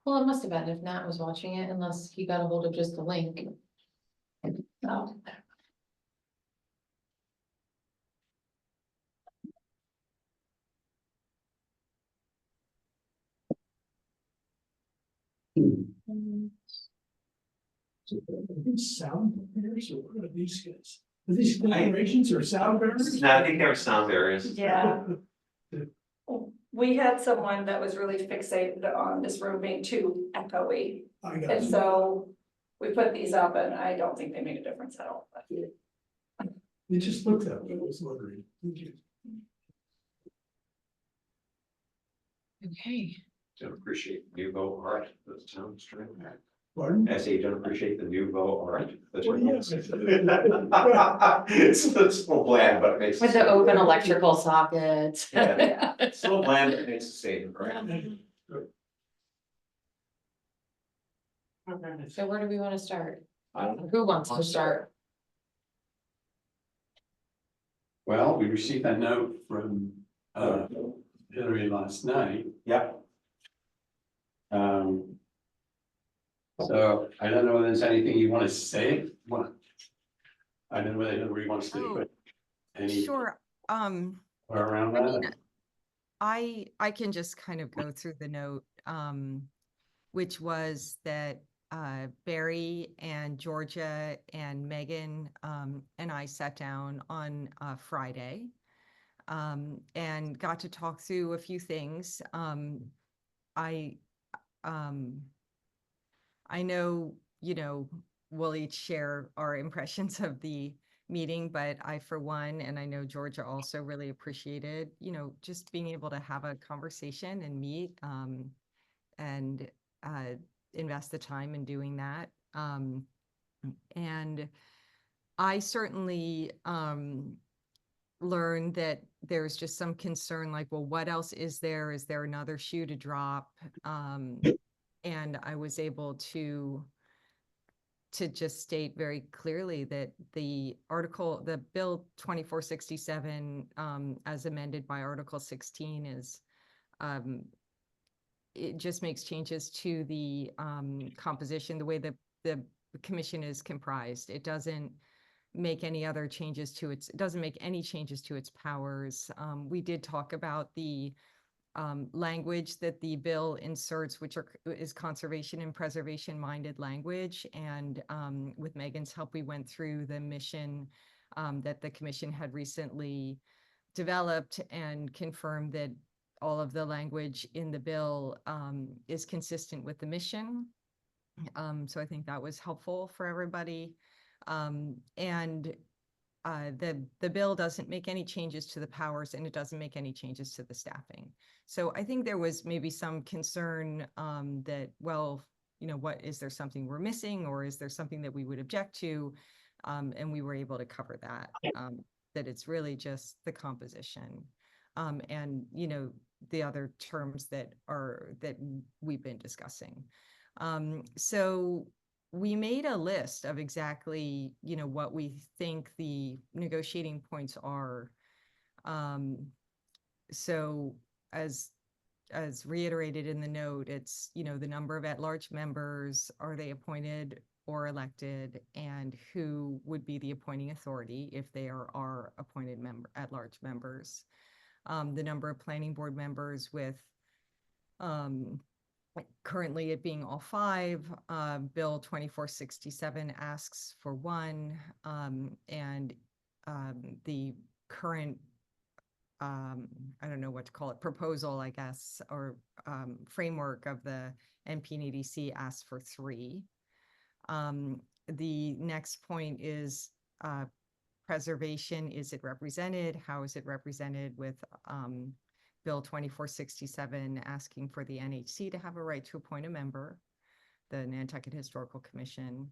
Well, it must have been if Nat was watching it, unless he got a hold of just the link. Oh. These sound barriers, or what are these guys? Are these corporations or sound barriers? No, I think they were sound barriers. Yeah. We had someone that was really fixated on this room being too echoey, I got and you. so we put these up, and I don't think they made a difference at all. But It just looked that way, I was wondering. Thank you. Okay. Don't appreciate the nouveau art that the town's trying. Pardon? I say, don't appreciate the nouveau art. That's Well, yes. It's so bland, but it makes. With the open electrical sockets. Yeah. It's so bland, but it makes it safe, right? So where do we want to start? I don't know. Who wants to start? Well, we received a note from Hillary last night. Yeah. So I don't know if there's anything you want to say. I don't know whether Hillary wants to put any Sure. around I mean, that. I can just kind of go through the note, which was that Barry and Georgia and Megan and I sat down on Friday and got to talk through a few things. I know, we'll each share our impressions of the meeting, but I, for one, and I know Georgia also really appreciated, just being able to have a conversation and meet and invest the time in doing that. And I certainly learned that there's just some concern, like, well, what else is there? Is there another shoe to drop? And I was able to just state very clearly that the bill 2467, as amended by Article 16, is it just makes changes to the composition, the way that the commission is comprised. It doesn't make any other changes to it doesn't make any changes to its powers. We did talk about the language that the bill inserts, which is conservation and preservation minded language. And with Megan's help, we went through the mission that the commission had recently developed and confirmed that all of the language in the bill is consistent with the mission. So I think that was helpful for everybody. And the bill doesn't make any changes to the powers, and it doesn't make any changes to the staffing. So I think there was maybe some concern that, well, what, is there something we're missing, or is there something that we would object to? And we were able to cover that, that it's really just the composition and, the other terms that we've been discussing. So we made a list of exactly, what we think the negotiating points are. So as reiterated in the note, it's, the number of at-large members, are they appointed or elected, and who would be the appointing authority if they are appointed at-large members. The number of planning board members, with currently it being all 5. Bill 2467 asks for 1, and the current I don't know what to call it, proposal, I guess, or framework of the NP&EDC asks for 3. The next point is preservation. Is it represented? How is it represented, with Bill 2467 asking for the NHC to have a right to appoint a member, the Nantucket Historical Commission.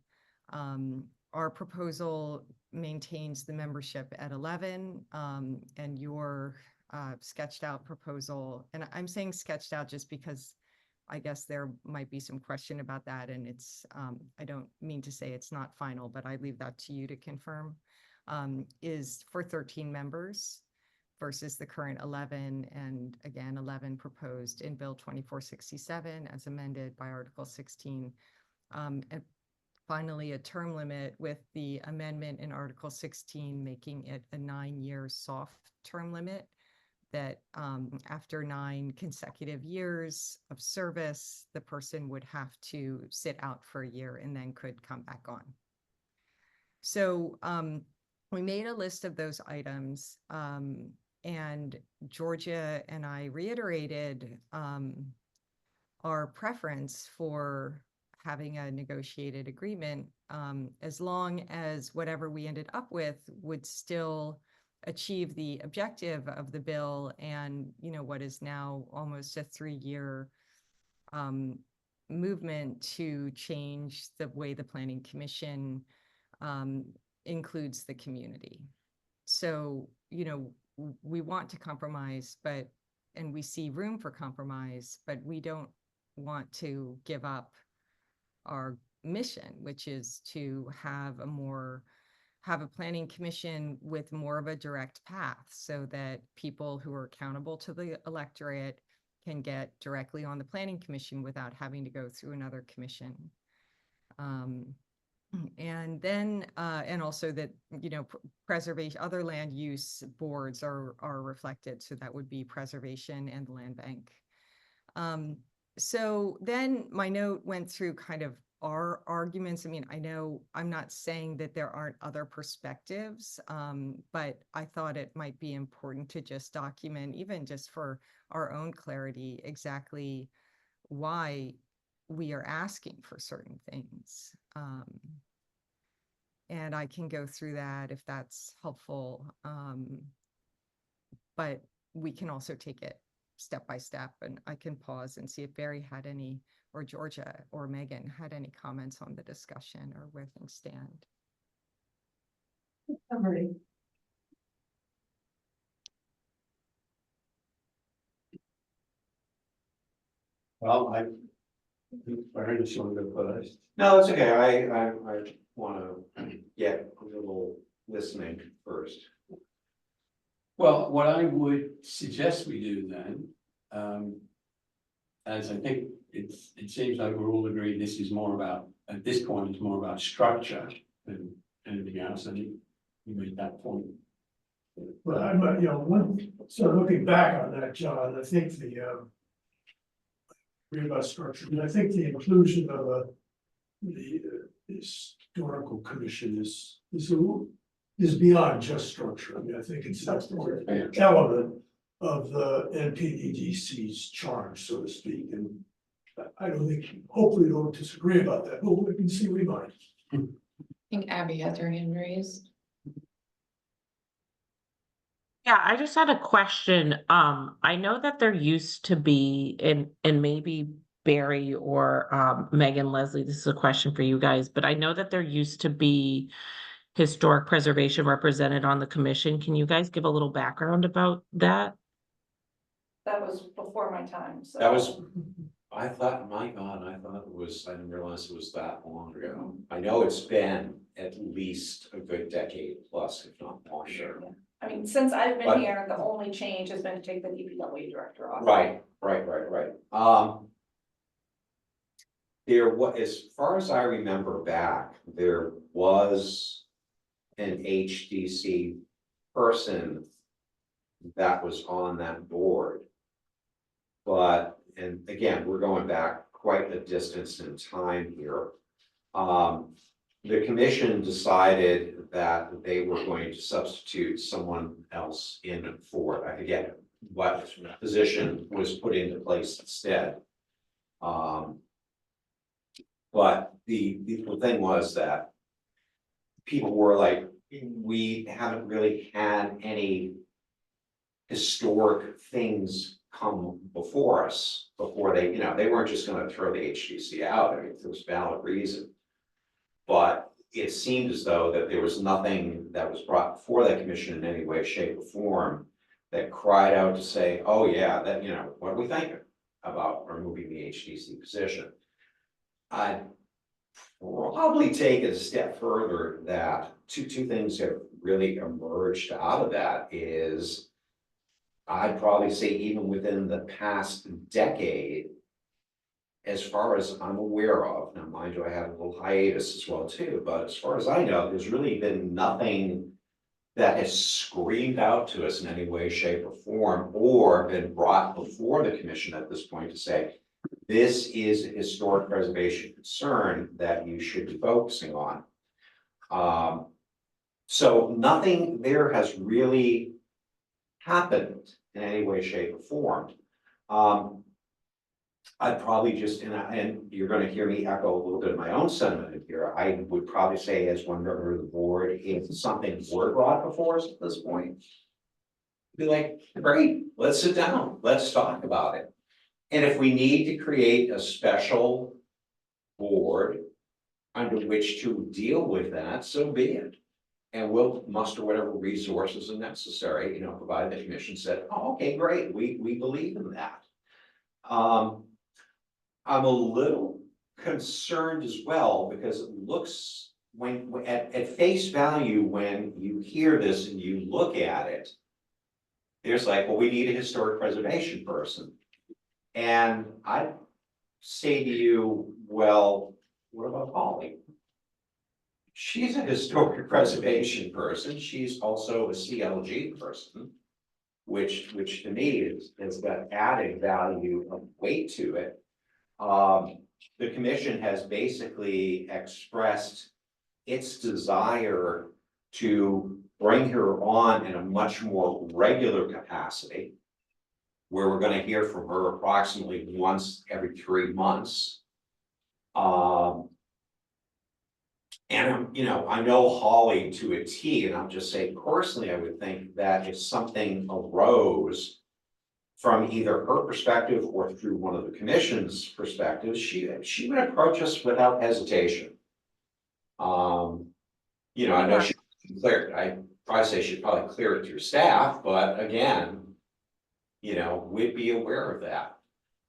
Our proposal maintains the membership at 11, and your sketched out proposal, and I'm saying sketched out just because I guess there might be some question about that, and it's, I don't mean to say it's not final, but I leave that to you to confirm, is for 13 members. versus the current 11, and again, 11 proposed in Bill 2467 as amended by Article 16. And finally, a term limit with the amendment in Article 16, making it a 9-year soft term limit that after 9 consecutive years of service, the person would have to sit out for a year and then could come back on. So we made a list of those items, and Georgia and I reiterated our preference for having a negotiated agreement, as long as whatever we ended up with would still achieve the objective of the bill and, what is now almost a 3-year movement to change the way the Planning Commission includes the community. So, we want to compromise, and we see room for compromise, but we don't want to give up our mission, which is to have a planning commission with more of a direct path, so that people who are accountable to the electorate can get directly on the planning commission without having to go through another commission. And then, and also that, preservation, other land use boards are reflected. So that would be preservation and the land bank. So then my note went through kind of our arguments. I mean, I know I'm not saying that there aren't other perspectives, but I thought it might be important to just document, even just for our own clarity, exactly why we are asking for certain things. And I can go through that if that's helpful. But we can also take it step by step, and I can pause and see if Barry had any, or Georgia or Megan had any comments on the discussion or where things stand. I'm ready. Well, I heard this one go first. No, it's okay. I wanna get a little listening first. Well, what I would suggest we do then, as I think it seems like we're all agreed, this is more about, at this point, it's more about structure than anything else. And you made that point. But I'm, so looking back on that, John, I think read about structure, and I think the inclusion of the historical commission is beyond just structure. I mean, I think it's an important element of the NPDDC's charge, so to speak, and I don't think, hopefully, we don't disagree about that, but we can see we might. I think Abby has her hand raised. Yeah, I just had a question. I know that there used to be, and maybe Barry or Megan, Leslie, this is a question for you guys, but I know that there used to be historic preservation represented on the commission. Can you guys give a little background about that? That was before my time, so. That was, I thought, my God, I didn't realize it was that long ago. I know it's been at least a good decade plus, if not longer. I mean, since I've been But- here, the only change has been to take the DPW director off. Right. There was, as far as I remember back, there was an HDC person that was on that board. But, and again, we're going back quite a distance in time here. The commission decided that they were going to substitute someone else in for it. I forget what position was put into place instead. But the thing was that people were like, we haven't really had any historic things come before us, before they, they weren't just gonna throw the HDC out. I mean, there was valid reason. But it seemed as though that there was nothing that was brought before that commission in any way, shape, or form that cried out to say, oh yeah, that, what are we thinking about removing the HDC position? I'd probably take it a step further that two things have really emerged out of that is I'd probably say even within the past decade, as far as I'm aware of, now mind you, I have a little hiatus as well too, but as far as I know, there's really been nothing that has screamed out to us in any way, shape, or form, or been brought before the commission at this point to say, this is a historic preservation concern that you should be focusing on. So nothing there has really happened in any way, shape, or form. I'd probably just, and you're gonna hear me echo a little bit of my own sentiment here, I would probably say as one member of the board, if something were brought before us at this point, be like, great, let's sit down, let's talk about it. And if we need to create a special board under which to deal with that, so be it. And we'll muster whatever resources are necessary, provided the commission said, oh, okay, great, we believe in that. I'm a little concerned as well, because it looks, at face value, when you hear this and you look at it, there's like, well, we need a historic preservation person. And I say to you, well, what about Holly? She's a historic preservation person. She's also a CLG person, which to me is that added value of weight to it. The commission has basically expressed its desire to bring her on in a much more regular capacity, where we're going to hear from her approximately once every 3 months. And I know Holly to a T, and I'll just say personally, I would think that if something arose from either her perspective or through one of the commission's perspectives, she would approach us without hesitation. I know she cleared. I probably say she'd probably clear it through staff, but again, we'd be aware of that.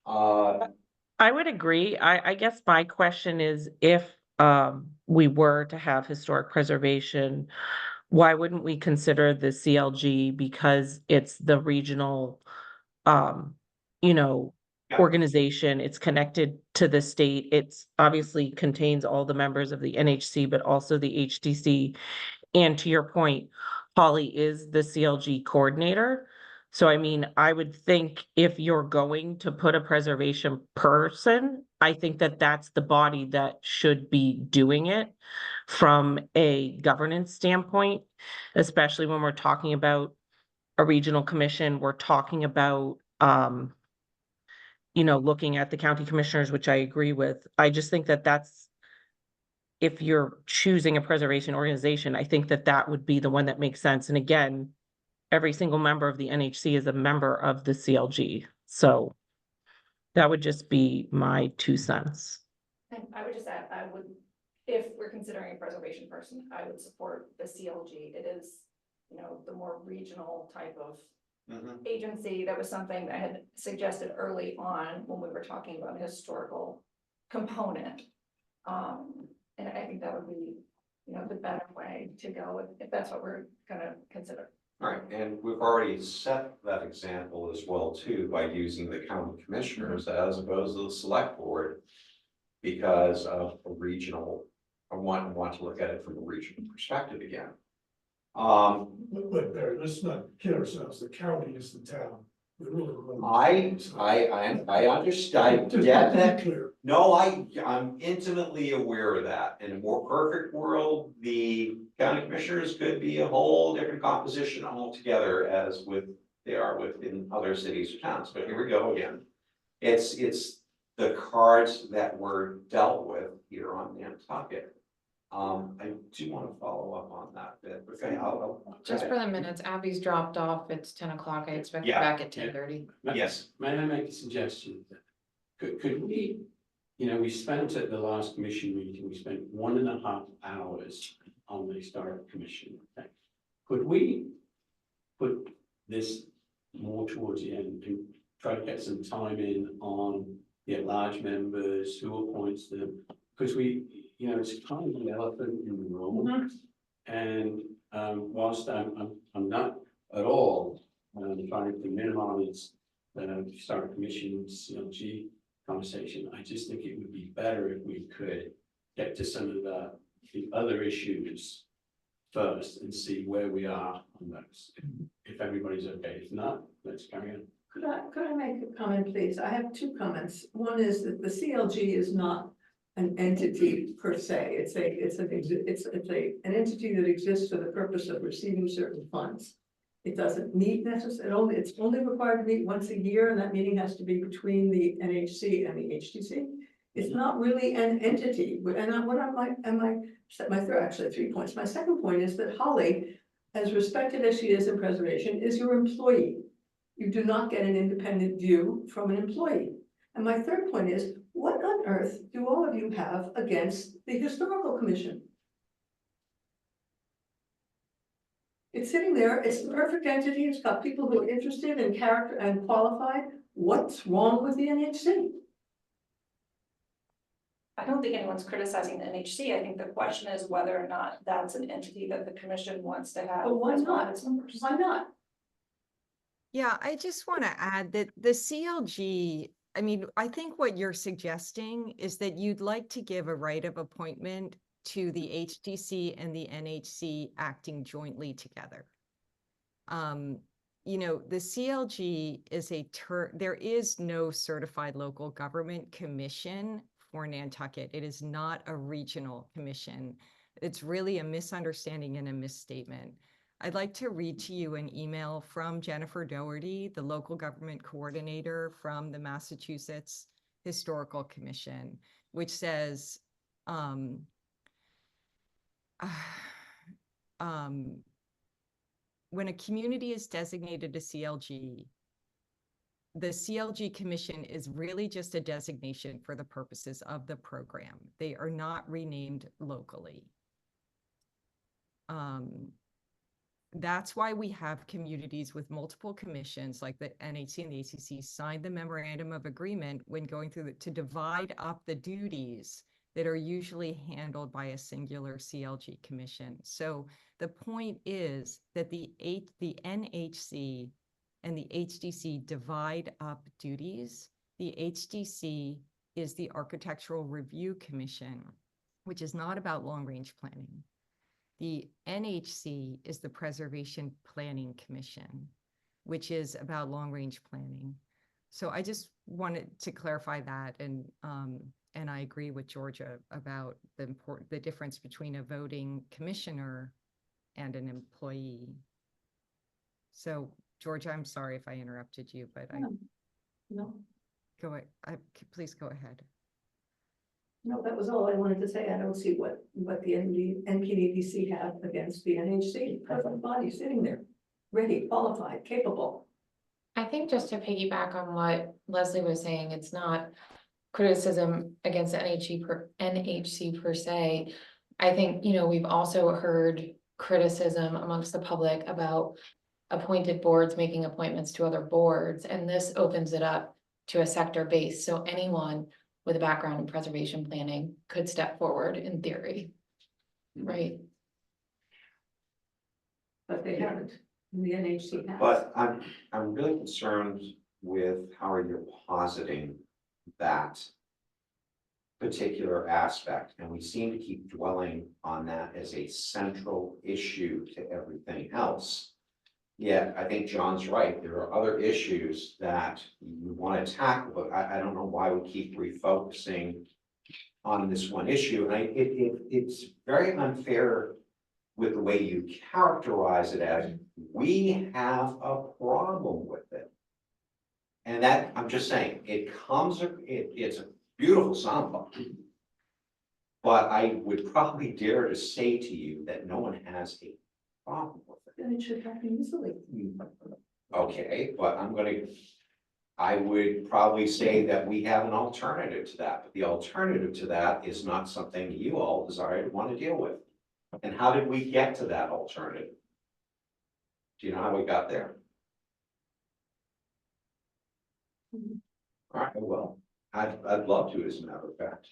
I would agree. I guess my question is, if we were to have historic preservation, why wouldn't we consider the CLG, because it's the regional you know, Yeah. organization, it's connected to the state, it's obviously contains all the members of the NHC, but also the HDC. And to your point, Holly is the CLG coordinator. So I mean, I would think if you're going to put a preservation person, I think that that's the body that should be doing it from a governance standpoint, especially when we're talking about a regional commission, we're talking about looking at the county commissioners, which I agree with. I just think that that's, if you're choosing a preservation organization, I think that that would be the one that makes sense. And again, every single member of the NHC is a member of the CLG. So that would just be my 2 cents. And I would just add, if we're considering a preservation person, I would support the CLG. It is, the more regional type of agency. That was something that I had suggested early on when we were talking about a historical component. And I think that would be, the better way to go if that's what we're gonna consider. All right, and we've already set that example as well too, by using the county commissioners as opposed to the select board, because of a regional, I want to look at it from a regional perspective again. But Barry, let's not kid ourselves, the county is the town. We really run the I county, so- understand, Just get to be that. clear. No, I'm intimately aware of that. In a more perfect world, the county commissioners could be a whole different composition altogether, as they are within other cities or towns, but here we go again. It's the cards that were dealt with here on Nantucket. I do want to follow up on that bit, okay, I'll. Just for the minutes, Abby's dropped off, it's 10 o'clock, I expect her Yeah. back at 10:30. Yes, May I make a suggestion? Could we, we spent at the last commission meeting, we spent 1.5 hours on the historic commission. Okay? Could we put this more towards the end and try to get some time in on the at-large members, who appoints them? Because it's kind of the elephant in the room. And whilst I'm not at all and trying to minimize the historic commission CLG conversation. I just think it would be better if we could get to some of the other issues first and see where we are on those. If everybody's okay, if not, let's carry on. Could I make a comment, please? I have two comments. One is that the CLG is not an entity per se. It's an entity that exists for the purpose of receiving certain funds. It doesn't meet necessarily, it's only required to meet once a year, and that meeting has to be between the NHC and the HTC. It's not really an entity, actually 3 points. My second point is that Holly, as respected as she is in preservation, is your employee. You do not get an independent view from an employee. And my third point is, what on earth do all of you have against the Historical Commission? It's sitting there, it's the perfect entity, it's got people who are interested in character and qualified. What's wrong with the NHC? I don't think anyone's criticizing the NHC. I think the question is whether or not that's an entity that the commission wants to have. But why as one of not? its members. Why not? Yeah, I just want to add that the CLG, I mean, I think what you're suggesting is that you'd like to give a right of appointment to the HDC and the NHC acting jointly together. You know, the CLG is there is no certified local government commission for Nantucket. It is not a regional commission. It's really a misunderstanding and a misstatement. I'd like to read to you an email from Jennifer Doherty, the local government coordinator from the Massachusetts Historical Commission, which says, when a community is designated a CLG, the CLG Commission is really just a designation for the purposes of the program. They are not renamed locally. That's why we have communities with multiple commissions like the NHC and the ACC sign the memorandum of agreement when going through to divide up the duties that are usually handled by a singular CLG commission. So the point is that the NHC and the HDC divide up duties. The HDC is the Architectural Review Commission, which is not about long-range planning. The NHC is the Preservation Planning Commission, which is about long-range planning. So I just wanted to clarify that, and I agree with Georgia about the difference between a voting commissioner and an employee. So Georgia, I'm sorry if I interrupted you, but No, please go ahead. no, that was all I wanted to say. I don't see what the NPDC have against the NHC. Perfect body sitting there, ready, qualified, capable. I think just to piggyback on what Leslie was saying, it's not criticism against the NHC per se. I think, you know, we've also heard criticism amongst the public about appointed boards making appointments to other boards, and this opens it up to a sector base. So anyone with a background in preservation planning could step forward in theory, right? But they haven't. The NHC has. But I'm really concerned with how you're positing that particular aspect, and we seem to keep dwelling on that as a central issue to everything else. Yet, I think John's right, there are other issues that we want to tackle, but I don't know why we keep refocusing on this one issue, and it's very unfair with the way you characterize it as, we have a problem with it. And that, I'm just saying, it's a beautiful soundbite. But I would probably dare to say to you that no one has a problem with it. Then it should happen easily. Okay, but I would probably say that we have an alternative to that, but the alternative to that is not something you all desire to want to deal with. And how did we get to that alternative? Do you know how we got there? All right, well, I'd love to, as a matter of fact.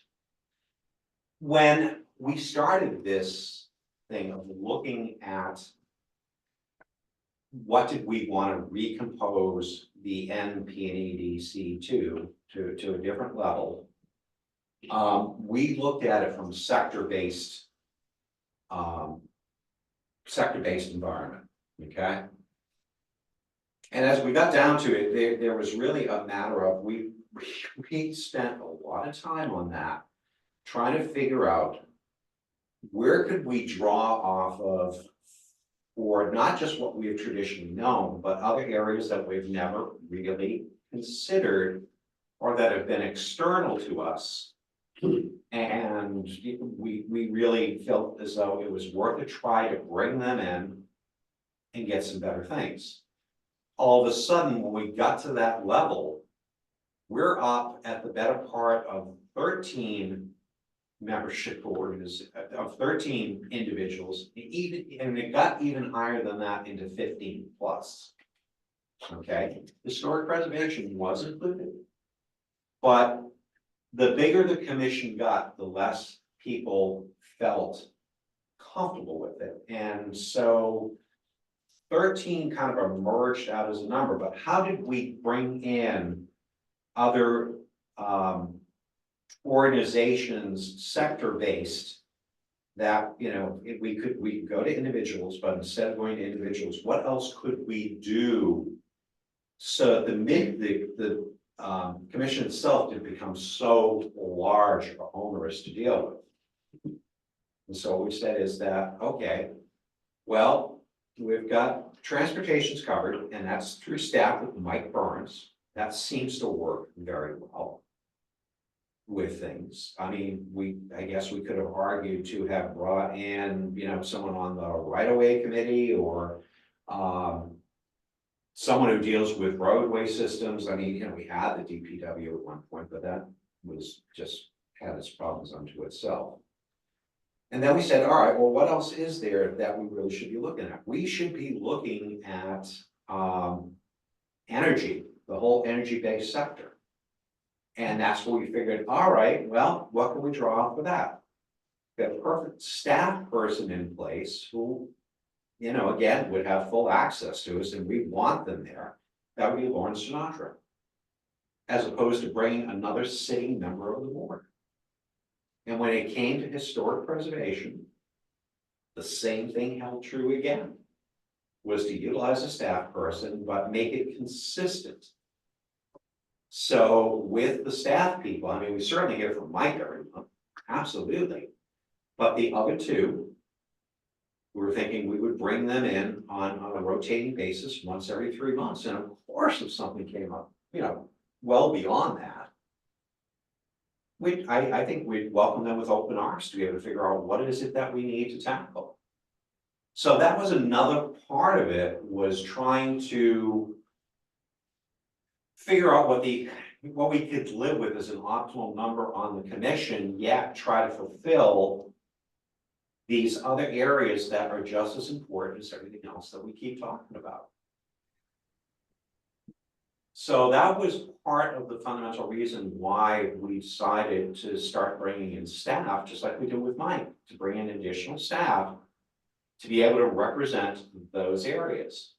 When we started this thing of looking at what did we want to recompose the NP&EDC to a different level? We looked at it from sector-based environment, okay? And as we got down to it, there was really a matter of, we spent a lot of time on that, trying to figure out where could we draw off of for not just what we have traditionally known, but other areas that we've never really considered or that have been external to us. And we really felt as though it was worth a try to bring them in and get some better things. All of a sudden, when we got to that level, we're up at the better part of 13 membership orders of 13 individuals, and it got even higher than that into 15 plus. Okay, historic preservation was included. But the bigger the commission got, the less people felt comfortable with it. And so 13 kind of emerged out as a number, but how did we bring in other organizations, sector-based, that, you know, if we could go to individuals, but instead of going to individuals, what else could we do? So the commission itself did become so large or onerous to deal with. And so what we said is that, okay, well, we've got transportation's covered, and that's through staff with Mike Burns. That seems to work very well with things. I mean, I guess we could have argued to have brought in, you know, someone on the right-of-way committee, or someone who deals with roadway systems. I mean, you know, we had the DPW at one point, but that was just had its problems unto itself. And then we said, all right, well, what else is there that we really should be looking at? We should be looking at energy, the whole energy-based sector. And that's where we figured, all right, well, what can we draw off for that? We have a perfect staff person in place who, you know, again, would have full access to us, and we want them there. That would be Lawrence Sinatra, as opposed to bringing another sitting member of the board. And when it came to historic preservation, the same thing held true again, was to utilize a staff person, but make it consistent. So with the staff people, I mean, we certainly hear from Mike every month, absolutely. But the other two, we were thinking we would bring them in on a rotating basis once every 3 months. And of course, if something came up, you know, well beyond that, I think we'd welcome them with open arms to be able to figure out what is it that we need to tackle. So that was another part of it, was trying to figure out what we could live with as an optimal number on the commission, yet try to fulfill these other areas that are just as important as everything else that we keep talking about. So that was part of the fundamental reason why we decided to start bringing in staff, just like we did with Mike, to bring in additional staff to be able to represent those areas.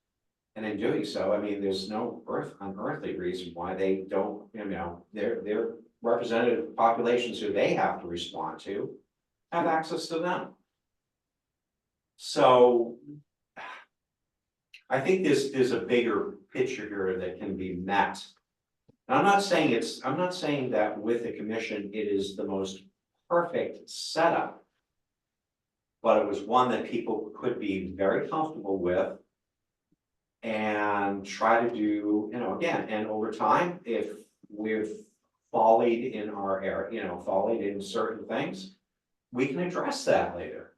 And in doing so, I mean, there's no unearthly reason why they don't, you know, their representative populations who they have to respond to have access to them. So I think there's a bigger picture here that can be met. And I'm not saying that with the commission it is the most perfect setup, but it was one that people could be very comfortable with and try to do, you know, again, and over time, if we've follied in our area, you know, follied in certain things, we can address that later.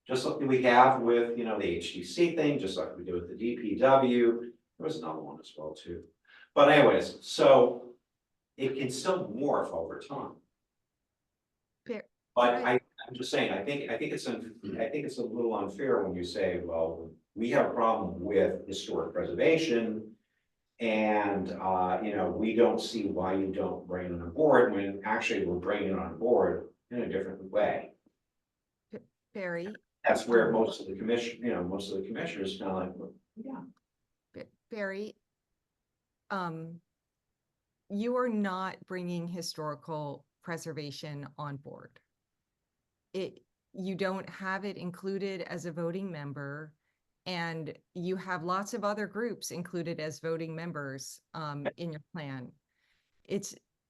Just like we have with, you know, the HTC thing, just like we do with the DPW. There was another one as well too. But anyways, so it can still morph over time. Fair. But I'm just saying, I think it's a little unfair when you say, well, we have a problem with historic preservation, and you know, we don't see why you don't bring it on board, when actually we're bringing it on board in a different way. Barry, That's where most of the commission, you know, most of the commissioners kind of like, well, yeah. Barry, you are not bringing historical preservation on board. You don't have it included as a voting member, and you have lots of other groups included as voting members in your plan.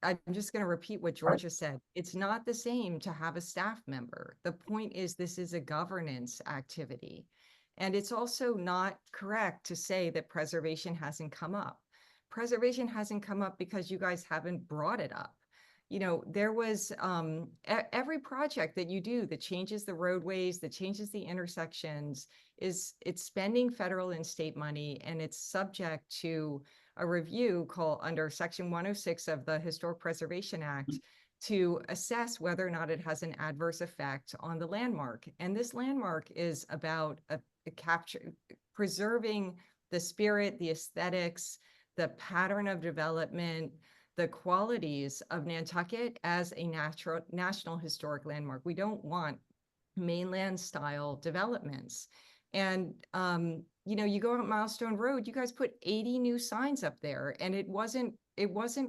I'm just going to repeat what Georgia said. It's not the same to have a staff member. The point is, this is a governance activity. And it's also not correct to say that preservation hasn't come up. Preservation hasn't come up because you guys haven't brought it up. You know, there was every project that you do that changes the roadways, that changes the intersections, it's spending federal and state money, and it's subject to a review called under Section 106 of the Historic Preservation Act to assess whether or not it has an adverse effect on the landmark. And this landmark is about preserving the spirit, the aesthetics, the pattern of development, the qualities of Nantucket as a national historic landmark. We don't want mainland style developments. And, you know, you go out Milestone Road, you guys put 80 new signs up there, and it wasn't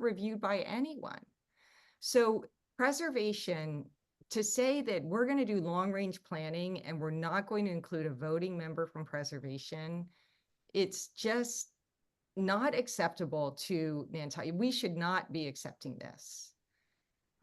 reviewed by anyone. So preservation, to say that we're going to do long range planning and we're not going to include a voting member from preservation, it's just not acceptable to Nantucket. We should not be accepting this.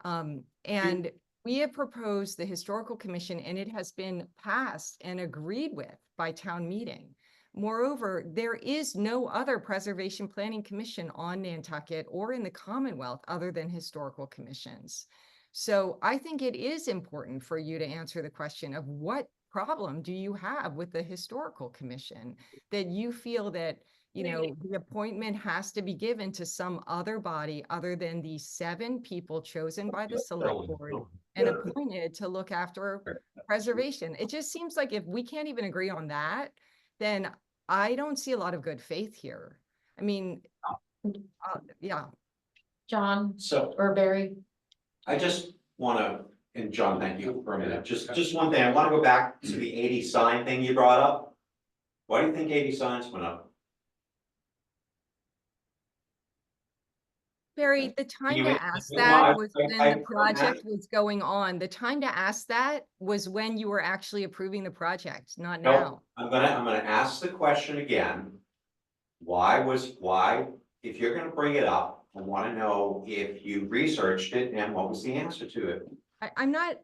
And we have proposed the Historical Commission, and it has been passed and agreed with by town meeting. Moreover, there is no other preservation planning commission on Nantucket or in the Commonwealth other than historical commissions. So I think it is important for you to answer the question of what problem do you have with the Historical Commission that you feel that, you know, the appointment has to be given to some other body other than the 7 people chosen by the select board and appointed to look after preservation. It just seems like if we can't even agree on that, then I don't see a lot of good faith here. I mean, yeah. John So or Barry? I just wanna, and John, thank you for a minute, just one thing, I wanna go back to the 80 sign thing you brought up. Why do you think 80 signs went up? Barry, the time You- to ask no, that was when I- the project was going on. The time to ask that was when you were actually approving the project, not now. No, I'm gonna ask the question again. Why, if you're gonna bring it up, I wanna know if you researched it and what was the answer to it? I'm not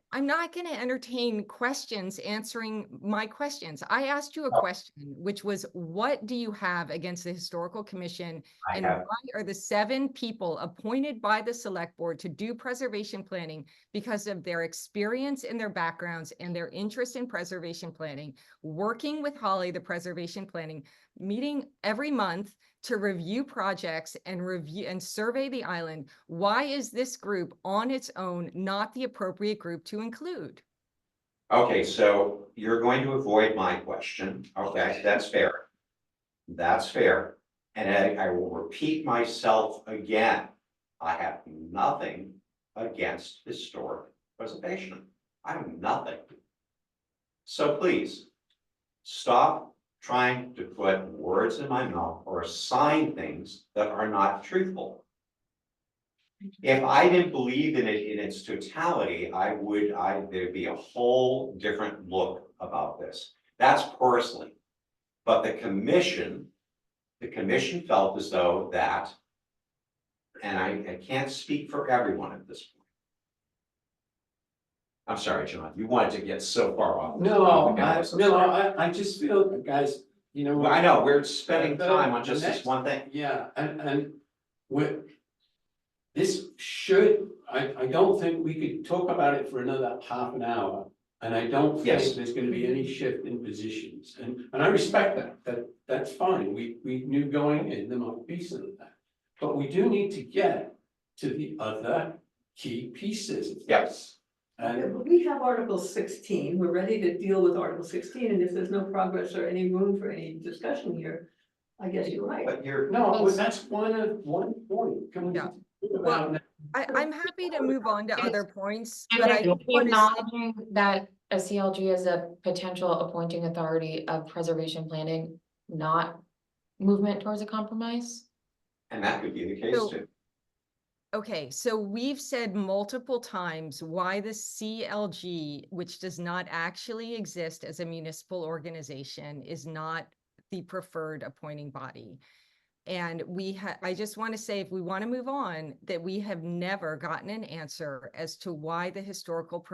going to entertain questions answering my questions. I asked you a question, which was, what do you have against the Historical Commission? I And have, why are the 7 people appointed by the select board to do preservation planning because of their experience and their backgrounds and their interest in preservation planning, working with Holly, the preservation planning, meeting every month to review projects and review and survey the island? Why is this group on its own not the appropriate group to include? okay, so you're going to avoid my question, okay, that's fair. That's fair, and I will repeat myself again. I have nothing against historic preservation. I have nothing. So please, stop trying to put words in my mouth or assign things that are not truthful. If I didn't believe in it in its totality, there'd be a whole different look about this. That's personally. But the commission felt as though that, and I can't speak for everyone at this point. I'm sorry, John, you wanted to get so far off. I just feel, guys, you know. Well, I know, we're spending time on just this one thing. Yeah, and with this should, I don't think we could talk about it for another half an hour. And I don't Yes. think there's gonna be any shift in positions, and I respect that's fine, we knew going in, there might be some of that. But we do need to get to the other key pieces. Yes. Okay, And but we have Article 16, we're ready to deal with Article 16, and if there's no progress or any room for any discussion here, I guess you're right. But you're, no, but that's one point. Can we Yeah. talk about that? I'm happy to move on to Yes. other points, And but I then want to say, acknowledging that a CLG is a potential appointing authority of preservation planning, not movement towards a compromise? And that could be the case So- too. Okay, so we've said multiple times why the CLG, which does not actually exist as a municipal organization, is not the preferred appointing body. And I just want to say, if we want to move on, that we have never gotten an answer as to why the historical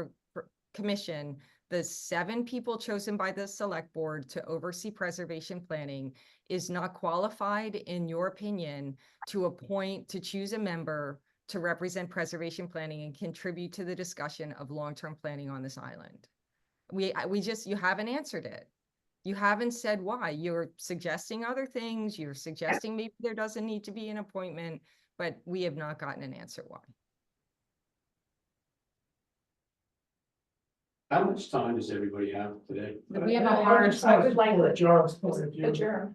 commission, the 7 people chosen by the select board to oversee preservation planning, is not qualified, in your opinion, to choose a member to represent preservation planning and contribute to the discussion of long-term planning on this island. You haven't answered it. You haven't said why. You're suggesting other things. You're suggesting maybe there doesn't need to be an appointment, but we have not gotten an answer why. How much time does everybody have today? We have a I hard, just want to would like support to John's point of view. Adjourn.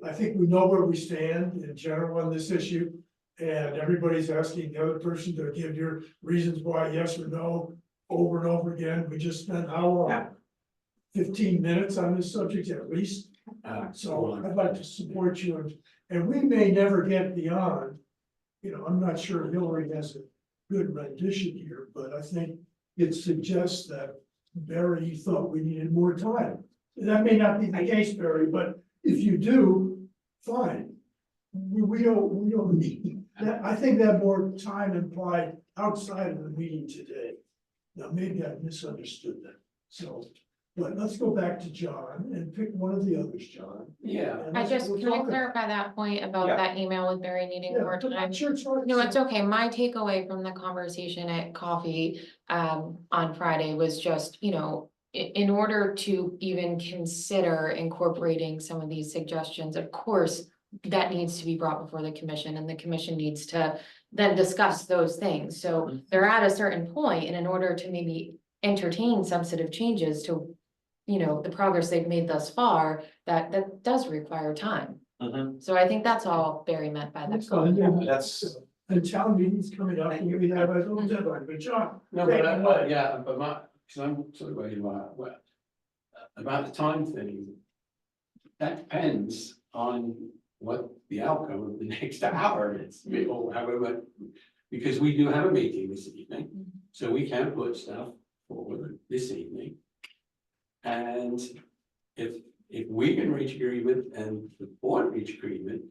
I think we know where we stand in general on this issue. And everybody's asking the other person to give your reasons why yes or no over and over again. We just spent how long? 15 minutes on this subject at least. So I'd like to support you, and we may never get beyond, I'm not sure Hillary has a good rendition here, but I think it suggests that Barry thought we needed more time. That may not be the case, Barry, but if you do, fine. We don't need that. I think that more time implied outside of the meeting today. Now, maybe I misunderstood that, so. But let's go back to John and pick one of the others, John. Yeah. And I let's- just, we'll can I talk about it. clarify that point about Yeah. that email with Barry needing Yeah, more but time? I'm sure it's hard. No, it's okay. My takeaway from the conversation at coffee on Friday was just, in order to even consider incorporating some of these suggestions, of course, that needs to be brought before the commission, and the commission needs to then discuss those things. So they're at a certain point, and in order to maybe entertain substantive changes to, the progress they've made thus far, that does require time. So I think that's all Barry meant by that. That's fine, yeah. That's- And town meeting's coming up, and we have a little deadline, but John. No, take but it away. yeah, but because I'm sort of where you are, about the time thing. That depends on what the outcome of the next hour is, or however, because we do have a meeting this evening, so we can put stuff forward this evening. And if we can reach agreement and the board reach agreement,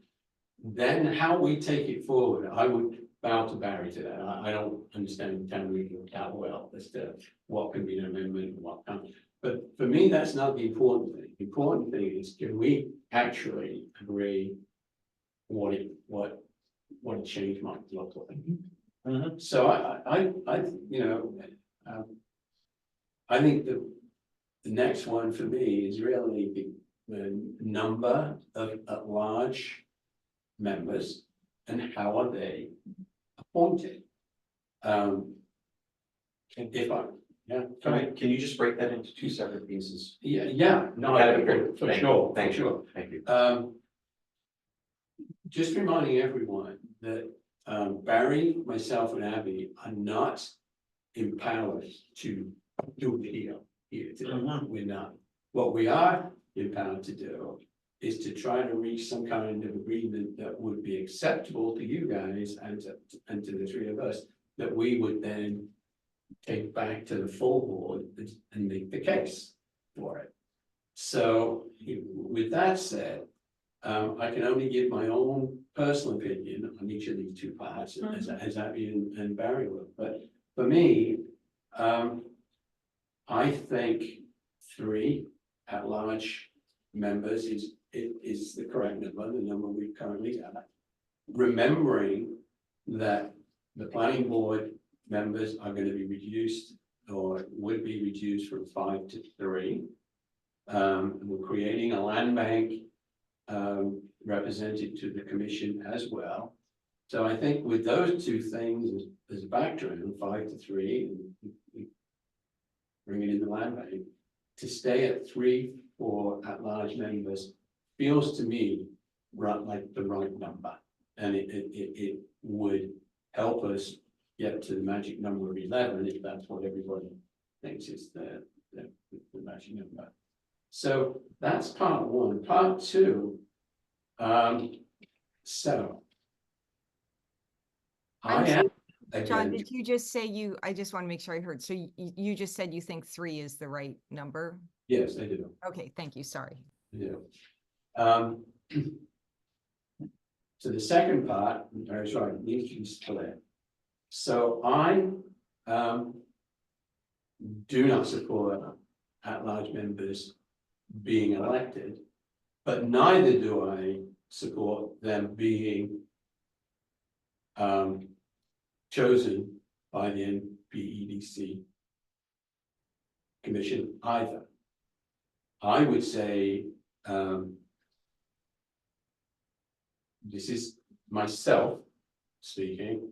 then how we take it forward, I would bow to Barry to that. I don't understand the town meeting that well as to what can be an amendment and what can't. But for me, that's not the important thing. The important thing is, can we actually agree what a change might look like? So I think the next one for me is really the number of at-large members and how are they appointed? Can you just break that into 2 separate pieces? No, That'd be great. for Thank sure, you. Thank for sure. you, thank you. Just reminding everyone that Barry, myself, and Abby are not empowered to do a video here today. We're not. What we are empowered to do is to try to reach some kind of agreement that would be acceptable to you guys and to the 3 of us, that we would then take back to the full board and make the case for it. So with that said, I can only give my own personal opinion on each of these 2 parts, as Abby and Barry will. But for me, I think 3 at-large members is the correct number, the number we currently got. Remembering that the planning board members are going to be reduced, or would be reduced, from 5 to 3. We're creating a land bank represented to the commission as well. So I think with those 2 things as a background, 5 to 3, and bringing in the land bank, to stay at 3 for at-large members feels to me like the right number, and it would help us get to the magic number of 11, if that's what everybody thinks is the magic number. So that's part one. Part two, so. I'm I am, John, again, did you just say I just want to make sure I heard. So you just said you think 3 is the right number? yes, I do. Okay, thank you, sorry. Yeah. So the second part, I was right, needs to be split. So I do not support at-large members being elected, but neither do I support them being chosen by the NPEDC commission either. I would say, this is myself speaking.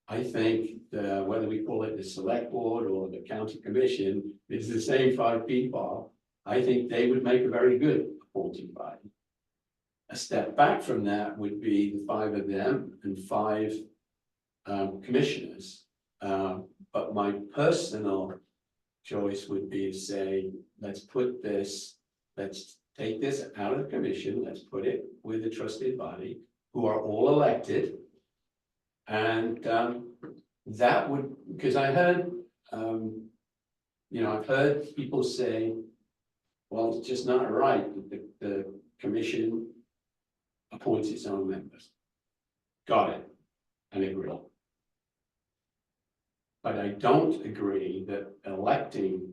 I think whether we call it the select board or the county commission, it's the same 5 people. I think they would make a very good appointing body. A step back from that would be the 5 of them and 5 commissioners. But my personal choice would be to say, let's take this out of the commission, let's put it with the trusted body, who are all elected. And that would, because I heard, I've heard people say, well, it's just not right that the commission appoints its own members. Got it, and agree. But I don't agree that electing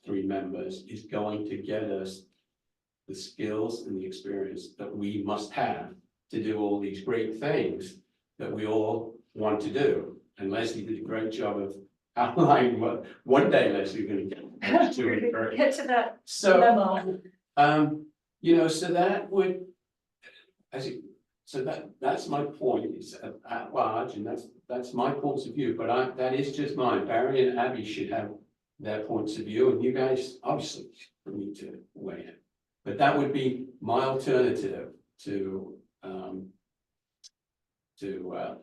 3 members is going to get us the skills and the experience that we must have to do all these great things that we all want to do. And Leslie did a great job of outlining what one day Leslie's going to get to. Get to that So, memo. so that would, that's my point. It's at large, and that's my points of view. But that is just mine. Barry and Abby should have their points of view, and you guys obviously need to weigh in. But that would be my alternative to the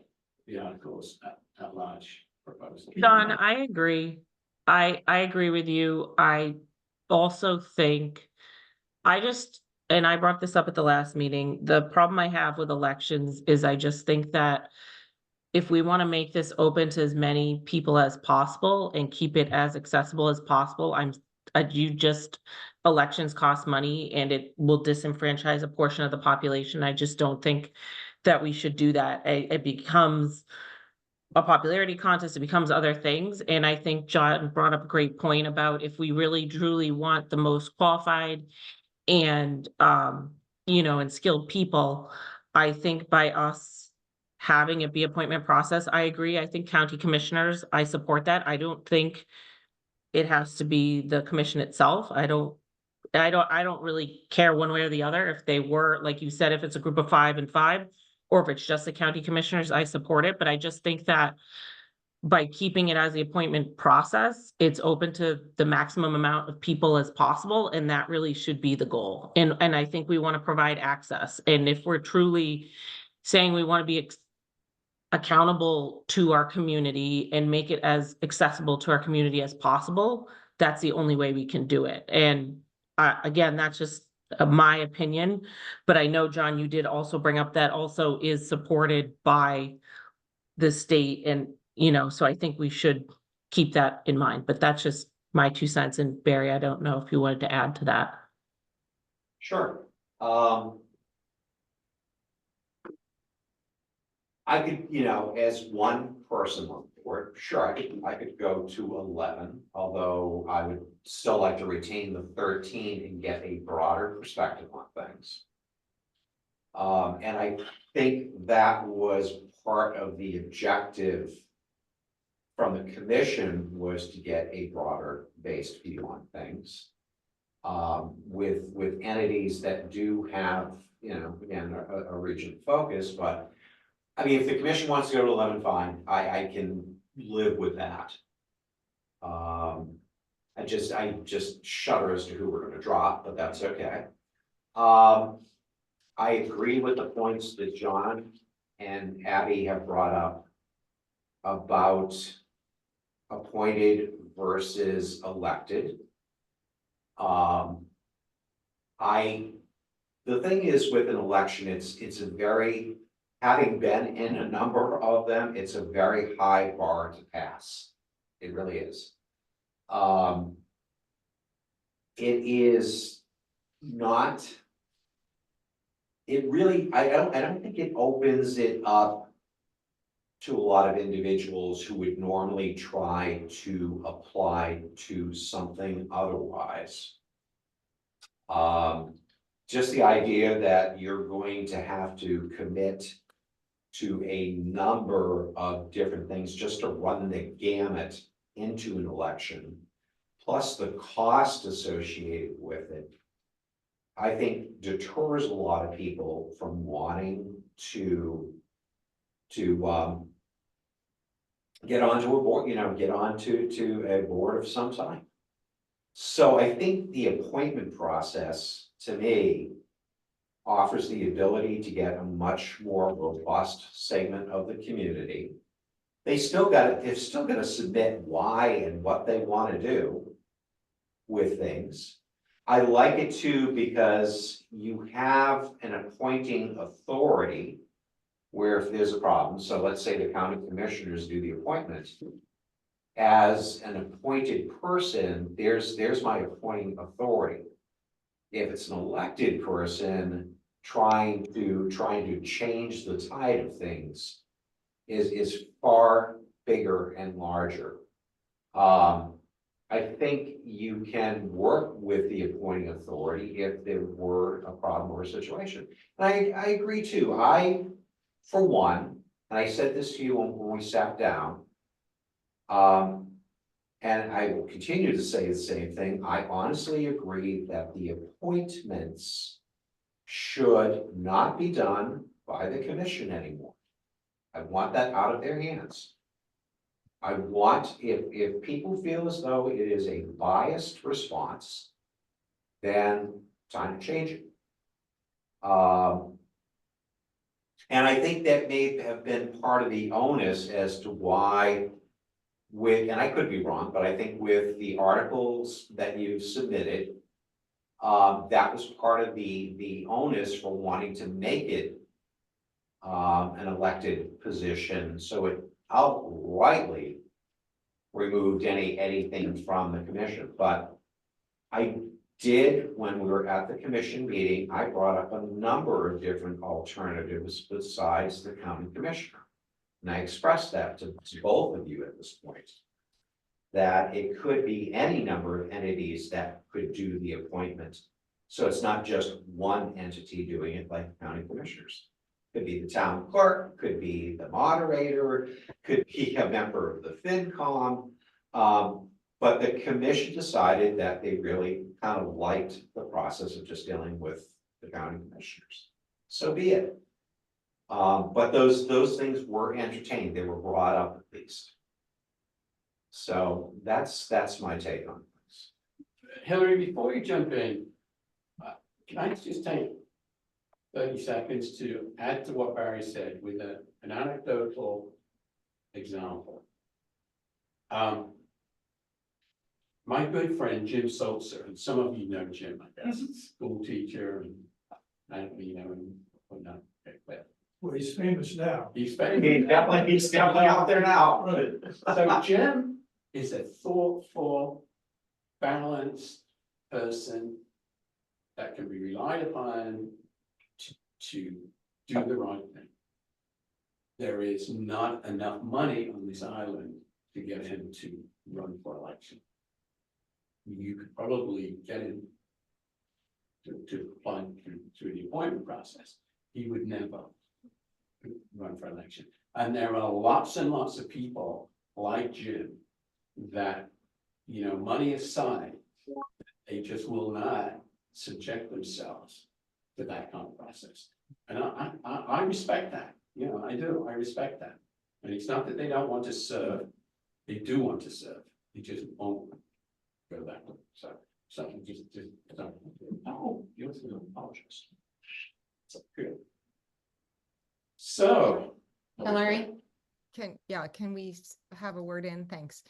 articles at large proposal. Don, I agree. I agree with you. I also think, and I brought this up at the last meeting, the problem I have with elections is I just think that if we want to make this open to as many people as possible and keep it as accessible as possible, elections cost money and it will disenfranchise a portion of the population. I just don't think that we should do that. It becomes a popularity contest, it becomes other things. And I think John brought up a great point about if we really truly want the most qualified and, and skilled people, I think by us having it be appointment process, I agree. I think county commissioners, I support that. I don't think it has to be the commission itself. I don't really care one way or the other. If they were, like you said, if it's a group of 5 and 5, or if it's just the county commissioners, I support it. But I just think that by keeping it as the appointment process, it's open to the maximum amount of people as possible. And that really should be the goal. And I think we want to provide access. And if we're truly saying we want to be accountable to our community and make it as accessible to our community as possible, that's the only way we can do it. And again, that's just my opinion, but I know, John, you did also bring up that also is supported by the state, and so I think we should keep that in mind. But that's just my 2 cents. And Barry, I don't know if you wanted to add to that. Sure. I could, as one person on the board, sure, I could go to 11, although I would still like to retain the 13 and get a broader perspective on things. And I think that was part of the objective from the commission, was to get a broader based view on things. With entities that do have, again, a region focus, but I mean, if the commission wants to go to 11, fine, I can live with that. I just shudder as to who we're gonna drop, but that's okay. I agree with the points that John and Abby have brought up about appointed versus elected. The thing is with an election, it's a very, having been in a number of them, it's a very high bar to pass. It really is. It is not. It really, I don't think it opens it up to a lot of individuals who would normally try to apply to something otherwise. Just the idea that you're going to have to commit to a number of different things just to run the gamut into an election, plus the cost associated with it, I think deters a lot of people from wanting to get onto a board, get onto a board of some type. So I think the appointment process, to me, offers the ability to get a much more robust segment of the community. They're still gonna submit why and what they want to do with things. I like it too because you have an appointing authority where if there's a problem, so let's say the county commissioners do the appointments. As an appointed person, there's my appointing authority. If it's an elected person trying to change the tide of things is far bigger and larger. I think you can work with the appointing authority if there were a problem or a situation. And I agree too. For one, and I said this to you when we sat down, and I will continue to say the same thing. I honestly agree that the appointments should not be done by the commission anymore. I want that out of their hands. I want, if people feel as though it is a biased response, then time to change it. And I think that may have been part of the onus as to why and I could be wrong, but I think with the articles that you've submitted, that was part of the onus for wanting to make it an elected position, so it outrightly removed anything from the commission. But I did, when we were at the commission meeting, I brought up a number of different alternatives besides the county commissioner. And I expressed that to both of you at this point, that it could be any number of entities that could do the appointment. So it's not just one entity doing it like county commissioners. Could be the town clerk, could be the moderator, could be a member of the FinCom. But the commission decided that they really kind of liked the process of just dealing with the county commissioners. So be it. But those things were entertained, they were brought up at least. So that's my take on this. Hillary, before you jump in, can I just take 30 seconds to add to what Barry said with an anecdotal example? My good friend Jim Sulzer, and some of you know Jim, I guess, school teacher, and whatnot. Well, he's famous now. He's He's definitely out there now. So Jim is a thoughtful, balanced person that can be relied upon to do the right thing. There is not enough money on this island to get him to run for election. You could probably get him to apply through the appointment process. He would never run for election. And there are lots and lots of people like Jim that, money aside, they just will not subject themselves to that kind of process. And I respect that. I do. I respect that. And it's not that they don't want to serve. They do want to serve. They just won't go that way. So just oh, you're an apologist. So good. So Hillary? Can we have a word in? Thanks.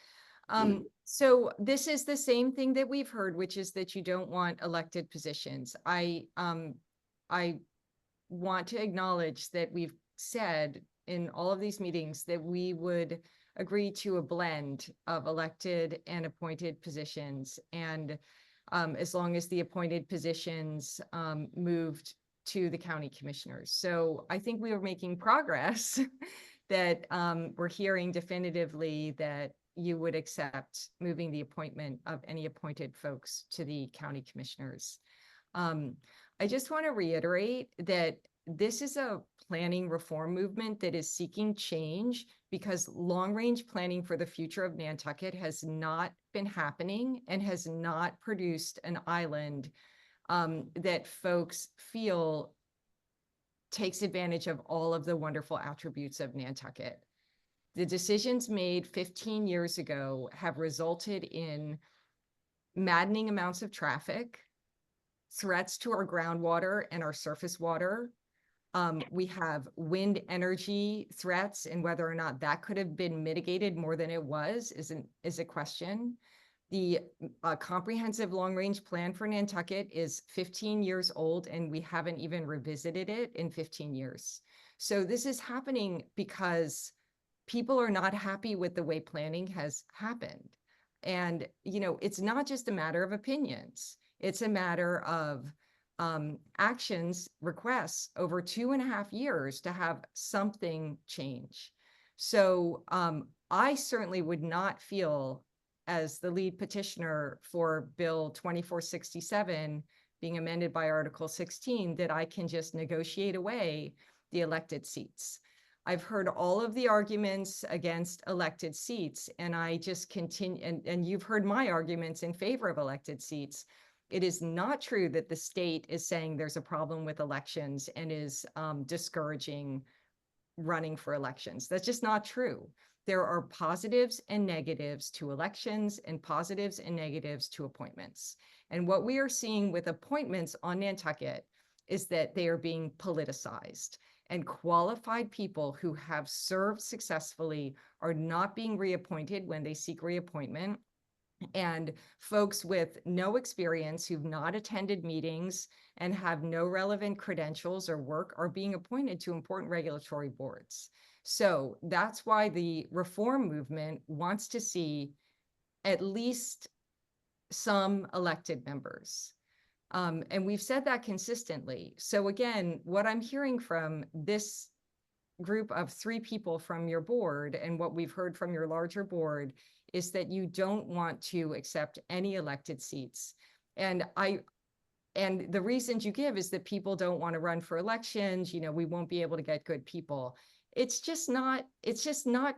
So this is the same thing that we've heard, which is that you don't want elected positions. I want to acknowledge that we've said in all of these meetings that we would agree to a blend of elected and appointed positions. And as long as the appointed positions moved to the county commissioners. So I think we are making progress that we're hearing definitively that you would accept moving the appointment of any appointed folks to the county commissioners. I just want to reiterate that this is a planning reform movement that is seeking change because long-range planning for the future of Nantucket has not been happening and has not produced an island that folks feel takes advantage of all of the wonderful attributes of Nantucket. The decisions made 15 years ago have resulted in maddening amounts of traffic, threats to our groundwater and our surface water. We have wind energy threats, and whether or not that could have been mitigated more than it was is a question. The comprehensive long-range plan for Nantucket is 15 years old, and we haven't even revisited it in 15 years. So this is happening because people are not happy with the way planning has happened. And, you know, it's not just a matter of opinions. It's a matter of actions, requests over 2.5 years to have something change. So I certainly would not feel, as the lead petitioner for Bill 2467 being amended by Article 16, that I can just negotiate away the elected seats. I've heard all of the arguments against elected seats, and I just continue, and you've heard my arguments in favor of elected seats. It is not true that the state is saying there's a problem with elections and is discouraging running for elections. That's just not true. There are positives and negatives to elections and positives and negatives to appointments. And what we are seeing with appointments on Nantucket is that they are being politicized, and qualified people who have served successfully are not being reappointed when they seek reappointment. And folks with no experience who've not attended meetings and have no relevant credentials or work are being appointed to important regulatory boards. So that's why the reform movement wants to see at least some elected members. And we've said that consistently. So again, what I'm hearing from this group of 3 people from your board and what we've heard from your larger board is that you don't want to accept any elected seats. And the reasons you give is that people don't want to run for elections, you know, we won't be able to get good people. It's just not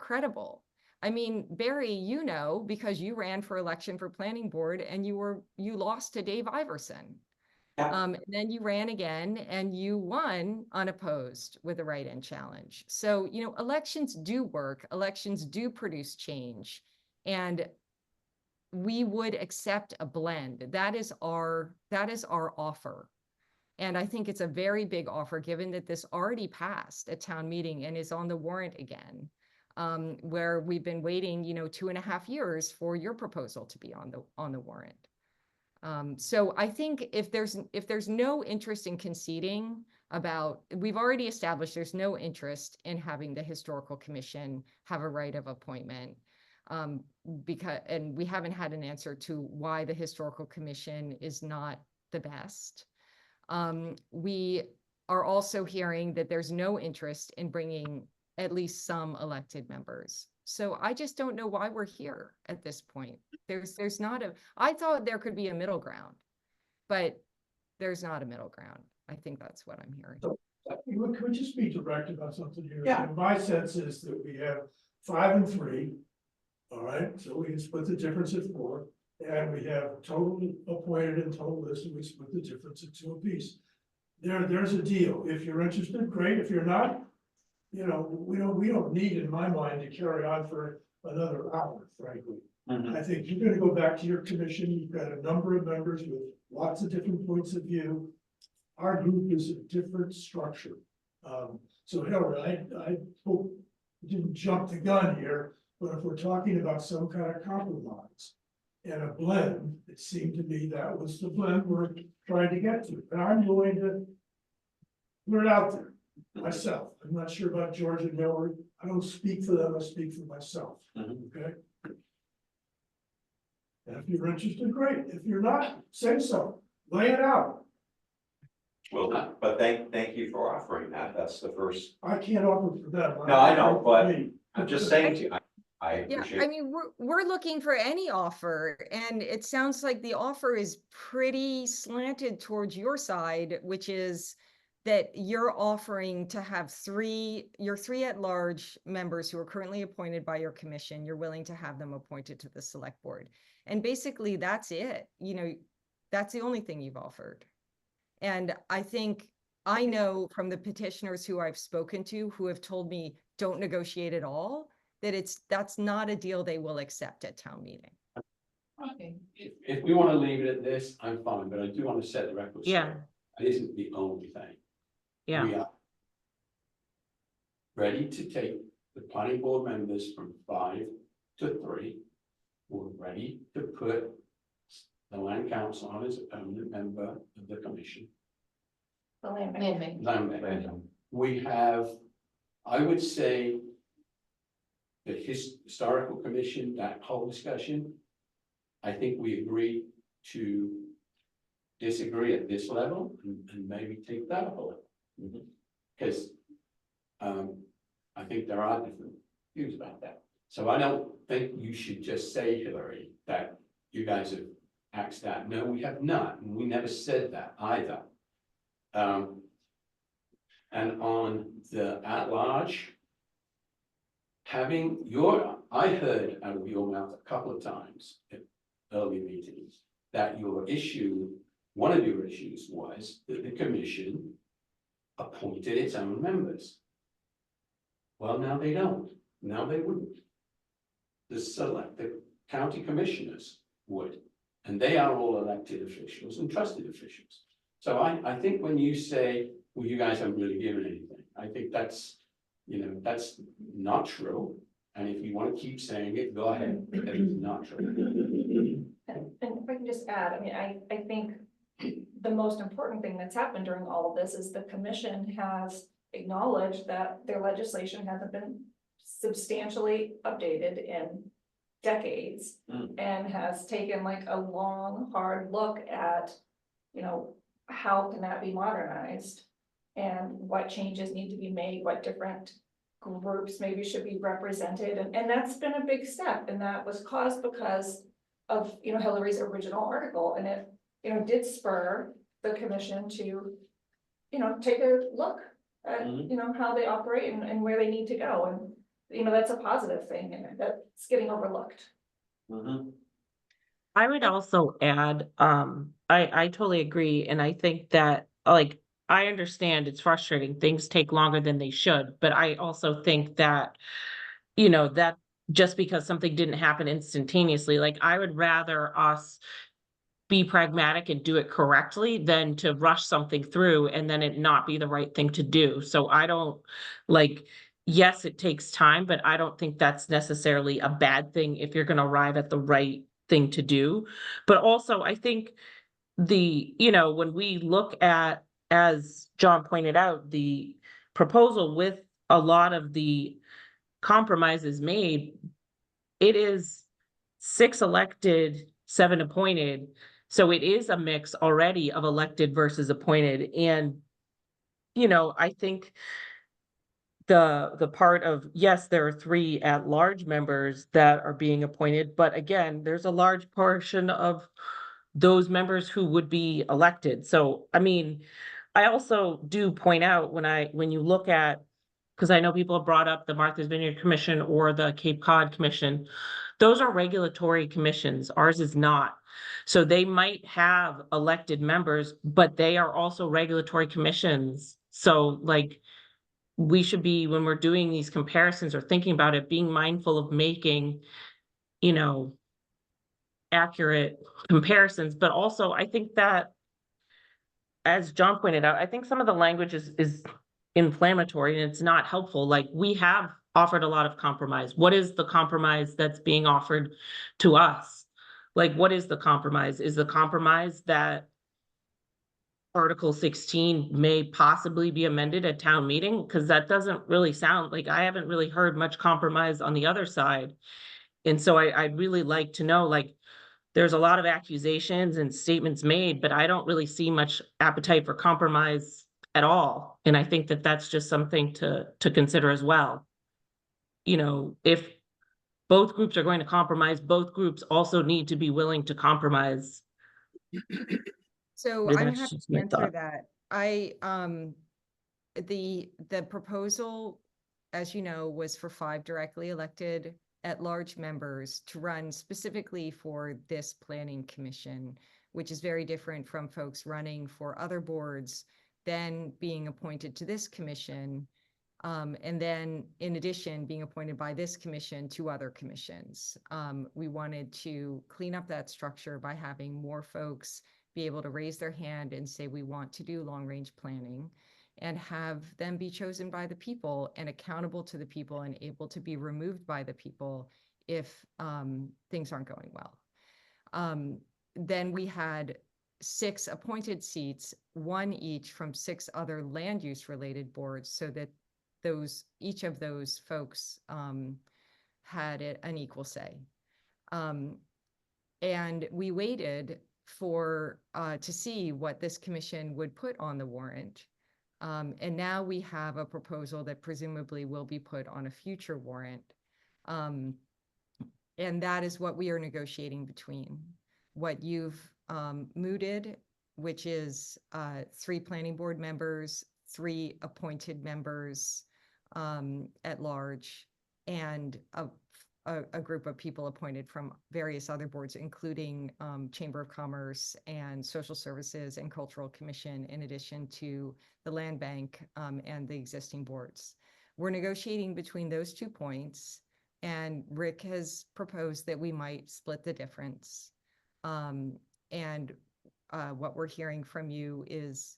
credible. I mean, Barry, you know, because you ran for election for planning board and you lost to Dave Iverson. Yeah. And then you ran again and you won unopposed with a write-in challenge. So, you know, elections do work. Elections do produce change. And we would accept a blend. That is our offer. And I think it's a very big offer, given that this already passed at town meeting and is on the warrant again, where we've been waiting, you know, 2.5 years for your proposal to be on the warrant. So I think if there's no interest in conceding about, we've already established there's no interest in having the historical commission have a right of appointment. And we haven't had an answer to why the historical commission is not the best. We are also hearing that there's no interest in bringing at least some elected members. So I just don't know why we're here at this point. There's not I thought there could be a middle ground, but there's not a middle ground. I think that's what I'm hearing. Can we just be direct about something here? Yeah. My sense is that we have 5 and 3. All right, so we can split the difference at 4, and we have total appointed and total listed, we split the difference at 2 apiece. There's a deal. If you're interested, great. If you're not, you know, we don't need, in my mind, to carry on for another hour, frankly. I think you're gonna go back to your commission. You've got a number of members with lots of different points of view. Our group is a different structure. So Hillary, I hope you didn't jump the gun here. But if we're talking about some kind of compromise and a blend, it seemed to me that was the blend we're trying to get to, and I'm willing to put it out there myself. I'm not sure about George and Hillary. I don't speak for them, I speak for myself, okay? And if you're interested, great. If you're not, say so, lay it out. Well, but thank you for offering that. That's the first, I can't offer for them. No, I know, but- Me. I'm just saying to you, I Yeah, appreciate. I mean, we're looking for any offer, and it sounds like the offer is pretty slanted towards your side, which is that you're offering to have your three at-large members who are currently appointed by your commission, you're willing to have them appointed to the select board. And basically, that's it. You know, that's the only thing you've offered. And I know from the petitioners who I've spoken to who have told me don't negotiate at all, that that's not a deal they will accept at town meeting. Okay. If we want to leave it at this, I'm fine, but I do want to set the record straight. Yeah. It isn't the only thing. Yeah. We are ready to take the planning board members from 5 to 3. We're ready to put the land council on as a permanent member of the commission. The land bank. Land bank. Land bank. We have, I would say, the historical commission, that whole discussion, I think we agreed to disagree at this level and maybe take that up a level. Because I think there are different views about that. So I don't think you should just say, Hillary, that you guys have axed that. No, we have not, and we never said that either. And on the at-large, I heard out of your mouth a couple of times at early meetings that one of your issues was that the commission appointed its own members. Well, now they don't. Now they wouldn't. The county commissioners would, and they are all elected officials and trusted officials. So I think when you say, well, you guys haven't really given anything, I think that's not true. And if you want to keep saying it, go ahead, because it's not true. And if I can just add, I mean, I think the most important thing that's happened during all of this is the commission has acknowledged that their legislation hasn't been substantially updated in decades and has taken like a long, hard look at, how can that be modernized and what changes need to be made, what different groups maybe should be represented. And that's been a big step, and that was caused because of, Hillary's original article, and it, did spur the commission to, take a look at, how they operate and where they need to go. And, that's a positive thing, and that's getting overlooked. I would also add, I totally agree, and I think that, like, I understand it's frustrating, things take longer than they should, but I also think that, that just because something didn't happen instantaneously, like, I would rather us be pragmatic and do it correctly than to rush something through and then it not be the right thing to do. So I don't, like, yes, it takes time, but I don't think that's necessarily a bad thing if you're gonna arrive at the right thing to do. But also, I think when we look at, as John pointed out, the proposal with a lot of the compromises made, it is 6 elected, 7 appointed. So it is a mix already of elected versus appointed. And, I think the part of, yes, there are 3 at-large members that are being appointed, but again, there's a large portion of those members who would be elected. So, I mean, I also do point out when you look at, because I know people have brought up the Martha's Vineyard Commission or the Cape Cod Commission, those are regulatory commissions. Ours is not. So they might have elected members, but they are also regulatory commissions. So, like, we should be, when we're doing these comparisons or thinking about it, being mindful of making, accurate comparisons. But also, I think that, as John pointed out, I think some of the language is inflammatory and it's not helpful. Like, we have offered a lot of compromise. What is the compromise that's being offered to us? Like, what is the compromise? Is the compromise that Article 16 may possibly be amended at town meeting? Because that doesn't really sound like, I haven't really heard much compromise on the other side. And so I'd really like to know, like, there's a lot of accusations and statements made, but I don't really see much appetite for compromise at all. And I think that that's just something to consider as well. You know, if both groups are going to compromise, both groups also need to be willing to compromise. So Yeah, I'm that's happy just to my answer thought. that. The proposal, as you know, was for 5 directly elected at-large members to run specifically for this planning commission, which is very different from folks running for other boards, then being appointed to this commission, and then in addition, being appointed by this commission to other commissions. We wanted to clean up that structure by having more folks be able to raise their hand and say, we want to do long-range planning, and have them be chosen by the people and accountable to the people and able to be removed by the people if things aren't going well. Then we had 6 appointed seats, 1 each from 6 other land use related boards, so that each of those folks had an equal say. And we waited to see what this commission would put on the warrant. And now we have a proposal that presumably will be put on a future warrant. And that is what we are negotiating between. What you've mooted, which is 3 planning board members, 3 appointed members at large, and a group of people appointed from various other boards, including Chamber of Commerce and Social Services and Cultural Commission, in addition to the Land Bank and the existing boards. We're negotiating between those 2 points, and Rick has proposed that we might split the difference. And what we're hearing from you is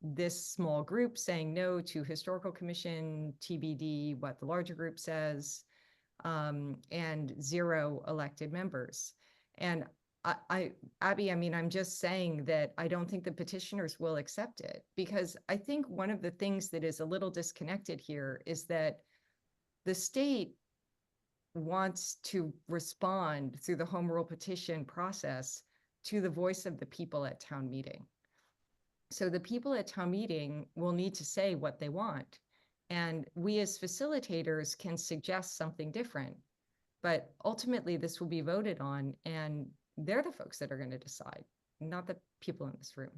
this small group saying no to Historical Commission, TBD, what the larger group says, and 0 elected members. And Abby, I mean, I'm just saying that I don't think the petitioners will accept it, because I think one of the things that is a little disconnected here is that the state wants to respond through the home rule petition process to the voice of the people at town meeting. So the people at town meeting will need to say what they want. And we as facilitators can suggest something different. But ultimately, this will be voted on, and they're the folks that are going to decide, not the people in this room.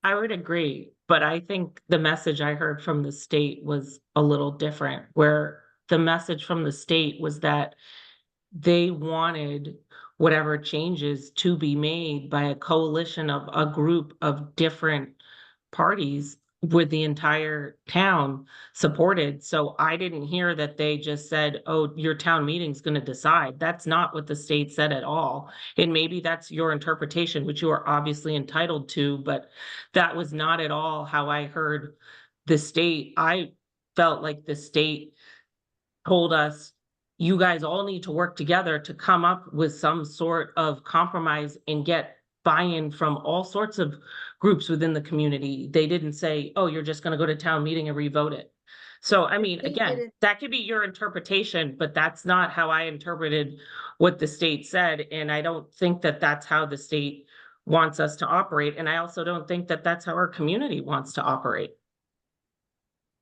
I would agree, but I think the message I heard from the state was a little different, where the message from the state was that they wanted whatever changes to be made by a coalition of a group of different parties with the entire town supported. So I didn't hear that they just said, oh, your town meeting's going to decide. That's not what the state said at all. And maybe that's your interpretation, which you are obviously entitled to, but that was not at all how I heard the state. I felt like the state told us, you guys all need to work together to come up with some sort of compromise and get buy-in from all sorts of groups within the community. They didn't say, oh, you're just gonna go to town meeting and revote it. So, I mean, They again, didn't- that could be your interpretation, but that's not how I interpreted what the state said. And I don't think that that's how the state wants us to operate. And I also don't think that that's how our community wants to operate.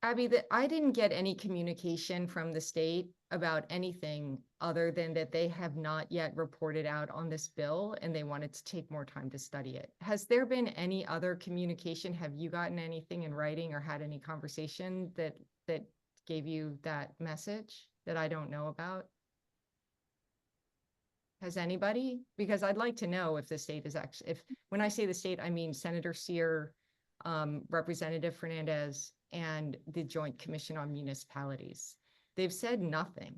Abby, I didn't get any communication from the state about anything other than that they have not yet reported out on this bill and they wanted to take more time to study it. Has there been any other communication? Have you gotten anything in writing or had any conversation that gave you that message that I don't know about? Has anybody? Because I'd like to know if the state is actually, when I say the state, I mean Senator Sear, Representative Fernandez, and the Joint Commission on Municipalities. They've said nothing.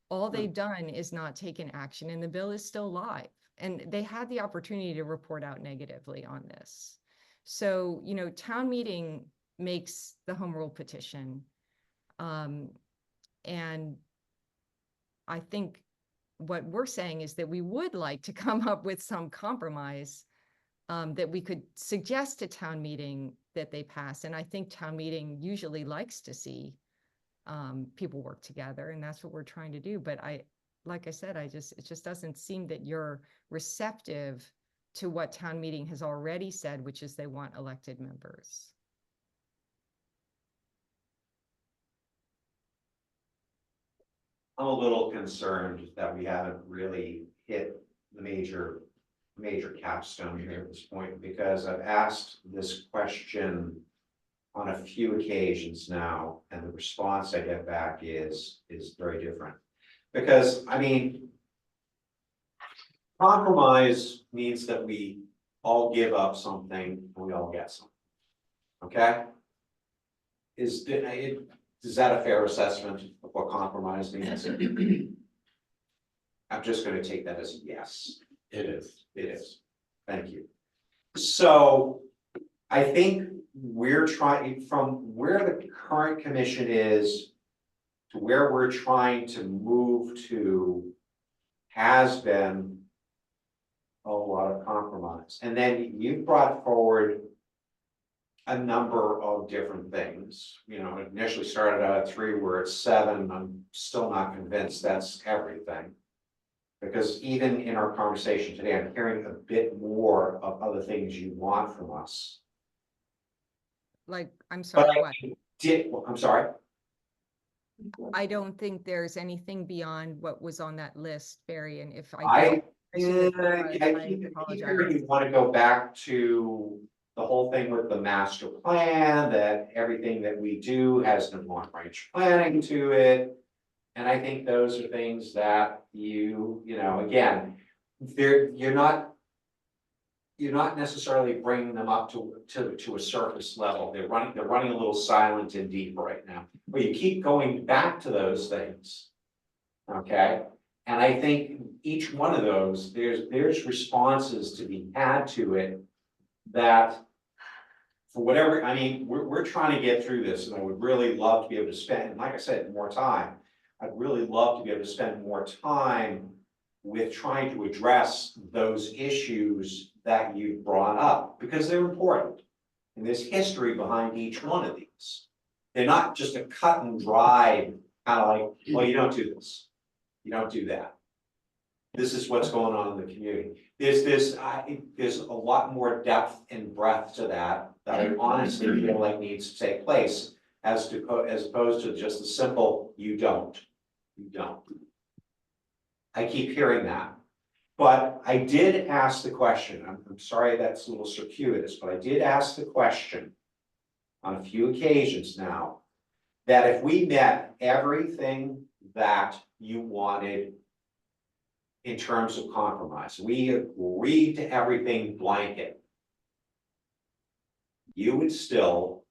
All they've done is not taken action, and the bill is still live. And they had the opportunity to report out negatively on this. So, you know, town meeting makes the home rule petition. And I think what we're saying is that we would like to come up with some compromise that we could suggest to town meeting that they pass. And I think town meeting usually likes to see people work together, and that's what we're trying to do. But like I said, it just doesn't seem that you're receptive to what town meeting has already said, which is they want elected members. I'm a little concerned that we haven't really hit the major capstone here at this point, because I've asked this question on a few occasions now, and the response I get back is very different. Because, I mean, compromise means that we all give up something and we all get something. Okay? Is that a fair assessment of what compromise means? I'm just gonna take that as a yes. It is. It is. Thank you. So I think we're trying, from where the current commission is to where we're trying to move to has been a lot of compromise. And then you brought forward a number of different things. You know, it initially started out at 3, we're at 7. I'm still not convinced that's everything. Because even in our conversation today, I'm hearing a bit more of other things you want from us. Like, I'm But sorry, what? I'm sorry. I don't think there's anything beyond what was on that list, Barry, and if I I did, keep apologize. hearing you want to go back to the whole thing with the master plan, that everything that we do has no long range planning to it. And I think those are things that you know, again, you're not necessarily bringing them up to a surface level. They're running a little silent and deep right now. But you keep going back to those things. Okay? And I think each one of those, there's responses to be had to it that, for whatever, I mean, we're trying to get through this, and I would really love to be able to spend, like I said, more time. I'd really love to be able to spend more time with trying to address those issues that you've brought up, because they're important. And there's history behind each one of these. They're not just a cut and dry, kind of like, well, you don't do this. You don't do that. This is what's going on in the community. There's a lot more depth and breadth to that I honestly feel like needs to take place, as opposed to just a simple, you don't. I keep hearing that. But I did ask the question, I'm sorry that's a little circuitous, but I did ask the question on a few occasions now, that if we met everything that you wanted in terms of compromise, we agreed to everything blanket, you would still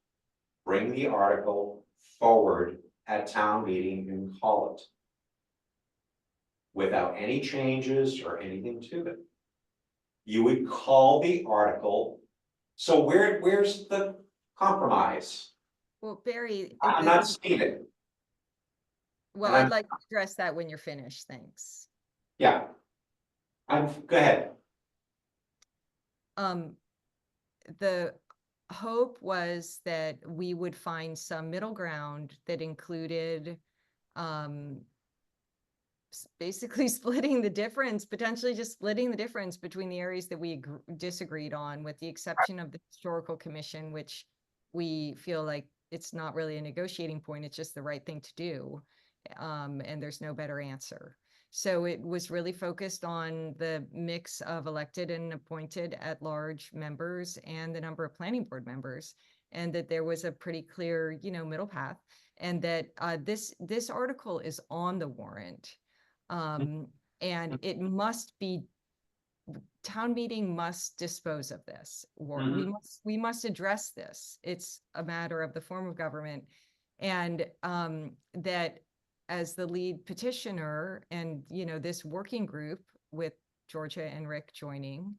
bring the article forward at town meeting and call it without any changes or anything to it. You would call the article. So where's the compromise? Well, Barry. I'm not seeing it. Well, and I'd like to address that when you're finished, thanks. Yeah. Go ahead. The hope was that we would find some middle ground that included basically splitting the difference, potentially just splitting the difference between the areas that we disagreed on, with the exception of the historical commission, which we feel like it's not really a negotiating point, it's just the right thing to do. And there's no better answer. So it was really focused on the mix of elected and appointed at-large members and the number of planning board members, and that there was a pretty clear, middle path, and that this article is on the warrant. And it must be, town meeting must dispose of this, or we must address this. It's a matter of the form of government, and that as the lead petitioner and, this working group with Georgia and Rick joining,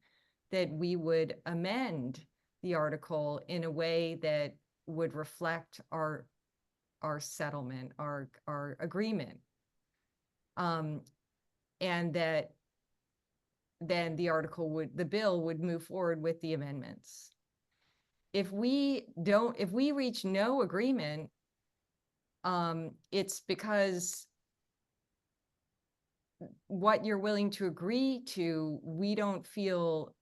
that we would amend the article in a way that would reflect our our settlement, our agreement. And that then the bill would move forward with the amendments. If we reach no agreement, it's because what you're willing to agree to, we don't feel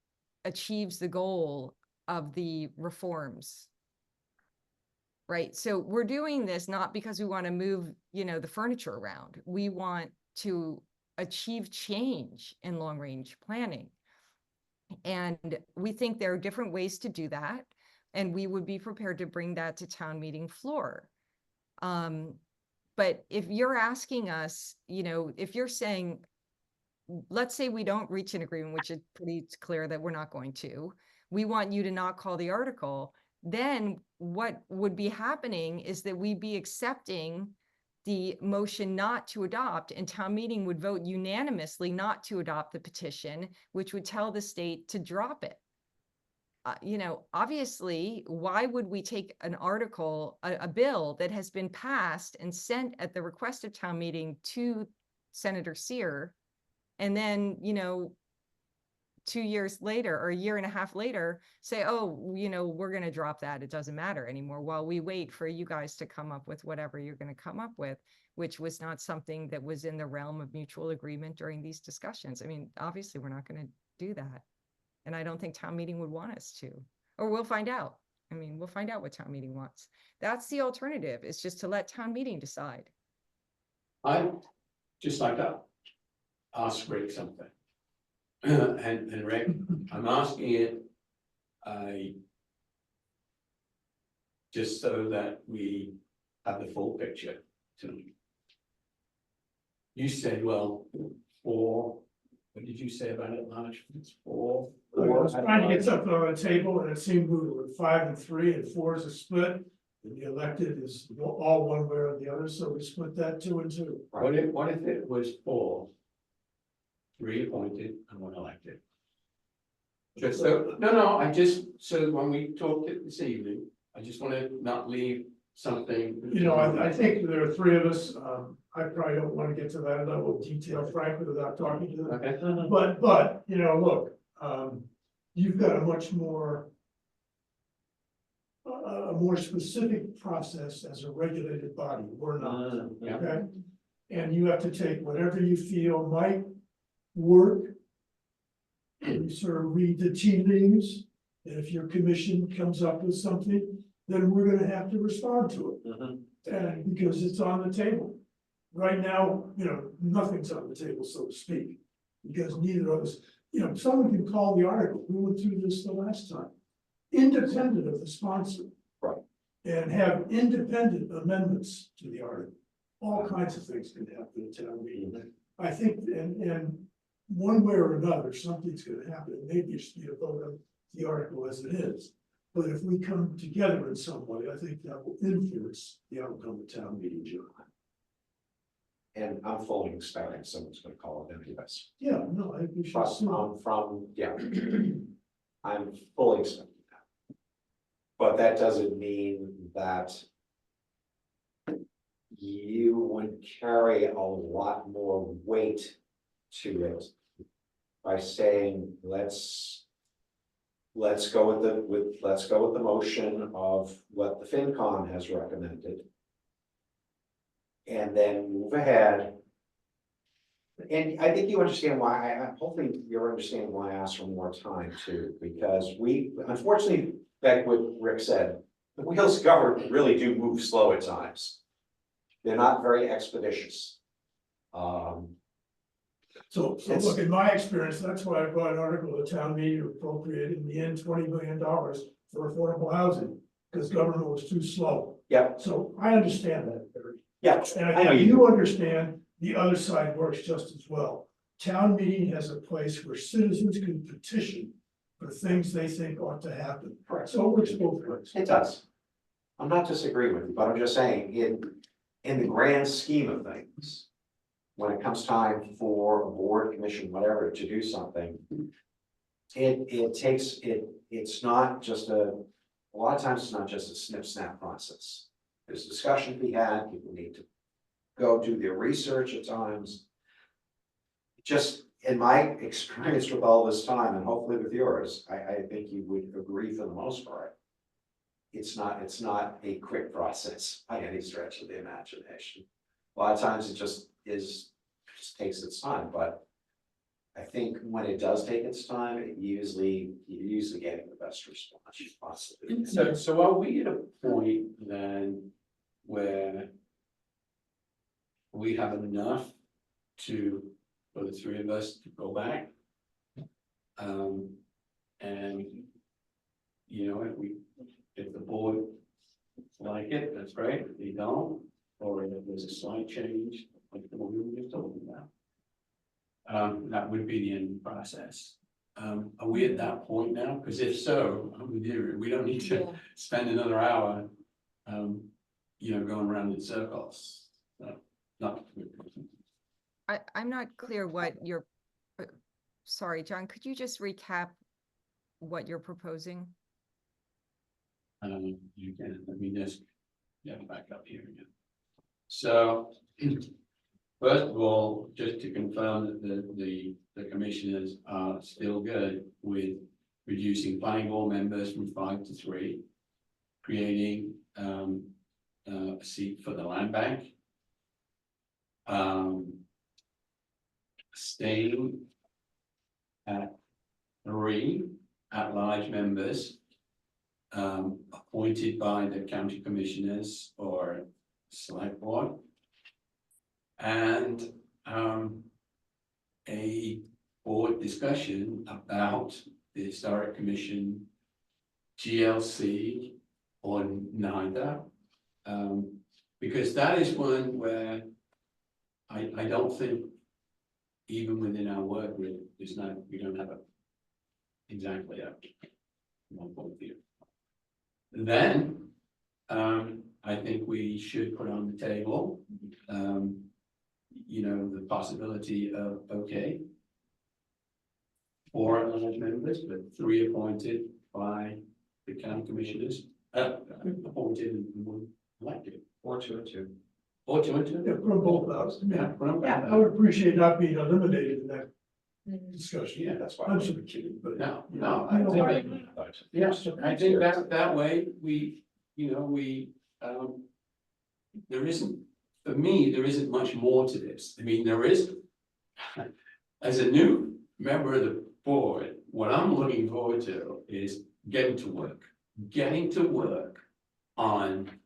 achieves the goal of the reforms. Right? So we're doing this not because we want to move, the furniture around. We want to achieve change in long range planning. And we think there are different ways to do that. And we would be prepared to bring that to town meeting floor. But if you're asking us, if you're saying, let's say we don't reach an agreement, which is pretty clear that we're not going to, we want you to not call the article, then what would be happening is that we'd be accepting the motion not to adopt, and town meeting would vote unanimously not to adopt the petition, which would tell the state to drop it. Obviously, why would we take an article, a bill that has been passed and sent at the request of town meeting to Senator Sear, and then, 2 years later or a year and a half later say, oh, we're going to drop that. It doesn't matter anymore while we wait for you guys to come up with whatever you're going to come up with, which was not something that was in the realm of mutual agreement during these discussions. I mean, obviously we're not going to do that. And I don't think town meeting would want us to, or we'll find out. I mean, we'll find out what town meeting wants. That's the alternative, is just to let town meeting decide. I'd just like to ask Rick something. And Rick, I'm asking it, just so that we have the full picture tonight. You said, well, what did you say about it, Lodge? It's four. I was trying to get something on the table, and it seemed we were 5 and 3, and 4 is a split. And the elected is all one way or the other, so we split that 2 and 2. What if it was 4, 3 appointed and 1 elected? Just so, so when we talked it this evening, I just want to not leave something. I think there are 3 of us. I probably don't want to get to that level of detail, frankly, without talking to them. Okay. But, look, you've got a much more, a more specific process as a regulated body. We're not, Yeah. okay? And you have to take whatever you feel might work. And you sort of read the tea leaves, and if your commission comes up with something, then we're gonna have to respond to it. And because it's on the table. Right now, nothing's on the table, so to speak, because neither of us, someone can call the article. We went through this the last time. Independent of the sponsor. Right. And have independent amendments to the article. All kinds of things can happen at town meeting. I think, and one way or another, something's gonna happen. Maybe it's a vote on the article as it is. But if we come together in some way, I think that will influence the outcome of town meeting, John. And I'm fully expecting someone's gonna call it anyways. Yeah, no, I think we should. see. I'm fully expecting that. But that doesn't mean that you would carry a lot more weight to it by saying, let's go with the motion of what the FinCon has recommended. And then move ahead. And I think you understand why, hopefully you're understanding why I asked for more time too, because we, unfortunately, back what Rick said, the wheels of government really do move slow at times. They're not very expeditious. So look, in my experience, that's why I brought an article at town meeting to appropriate in the end $20 million for affordable housing, because government was too slow. Yeah. So I understand that, Barry. Yeah, And I I know think you you understand the other side works just as well. Town meeting has a place where citizens can petition for things they think ought to happen. Correct. So it works both ways. It does. I'm not disagreeing with you, but I'm just saying, in the grand scheme of things, when it comes time for a board, commission, whatever, to do something, it's not just a lot of times it's not just a snip snap process. There's discussion to be had, people need to go do their research at times. Just in my experience with all this time, and hopefully with yours, I think you would agree for the most part. It's not a quick process by any stretch of the imagination. A lot of times it just takes its time, but I think when it does take its time, you're usually getting the best response you possibly can. So are we at a point then where we have enough for the three of us to go back? And, you know, if the board like it, that's great, if they don't, or if there's a slight change, like the one we were just talking about. That would be the end of the process. Are we at that point now? Because if so, I'm with you, we don't need to Yeah. spend another hour, you know, going around in circles. Not. I'm not clear what you're, sorry, John, could you just recap what you're proposing? You can, let me just get back up here again. So, first of all, just to confirm that the commissioners are still good with reducing planning board members from 5 to 3, creating a seat for the land bank, staying at 3 at-large members appointed by the county commissioners or select board, and a board discussion about the historic commission, GLC, or neither, because that is one where I don't think even within our work group, we don't have exactly a one point of view. Then, I think we should put on the table, you know, the possibility of, okay, 4 at-large members, but 3 appointed by the county commissioners, appointed and 1 elected. Or 2 and 2. Or 2 and 2. Yeah, put them both out. Yeah, put 'em I back. would appreciate not being eliminated in that Mhm. discussion. Yeah, that's why. I'm sort of kidding, but. No, you no, know, I you know, think yes, I think that way we, you know, there isn't, for me, there isn't much more to this. I mean, there is, as a new member of the board, what I'm looking forward to is getting to work on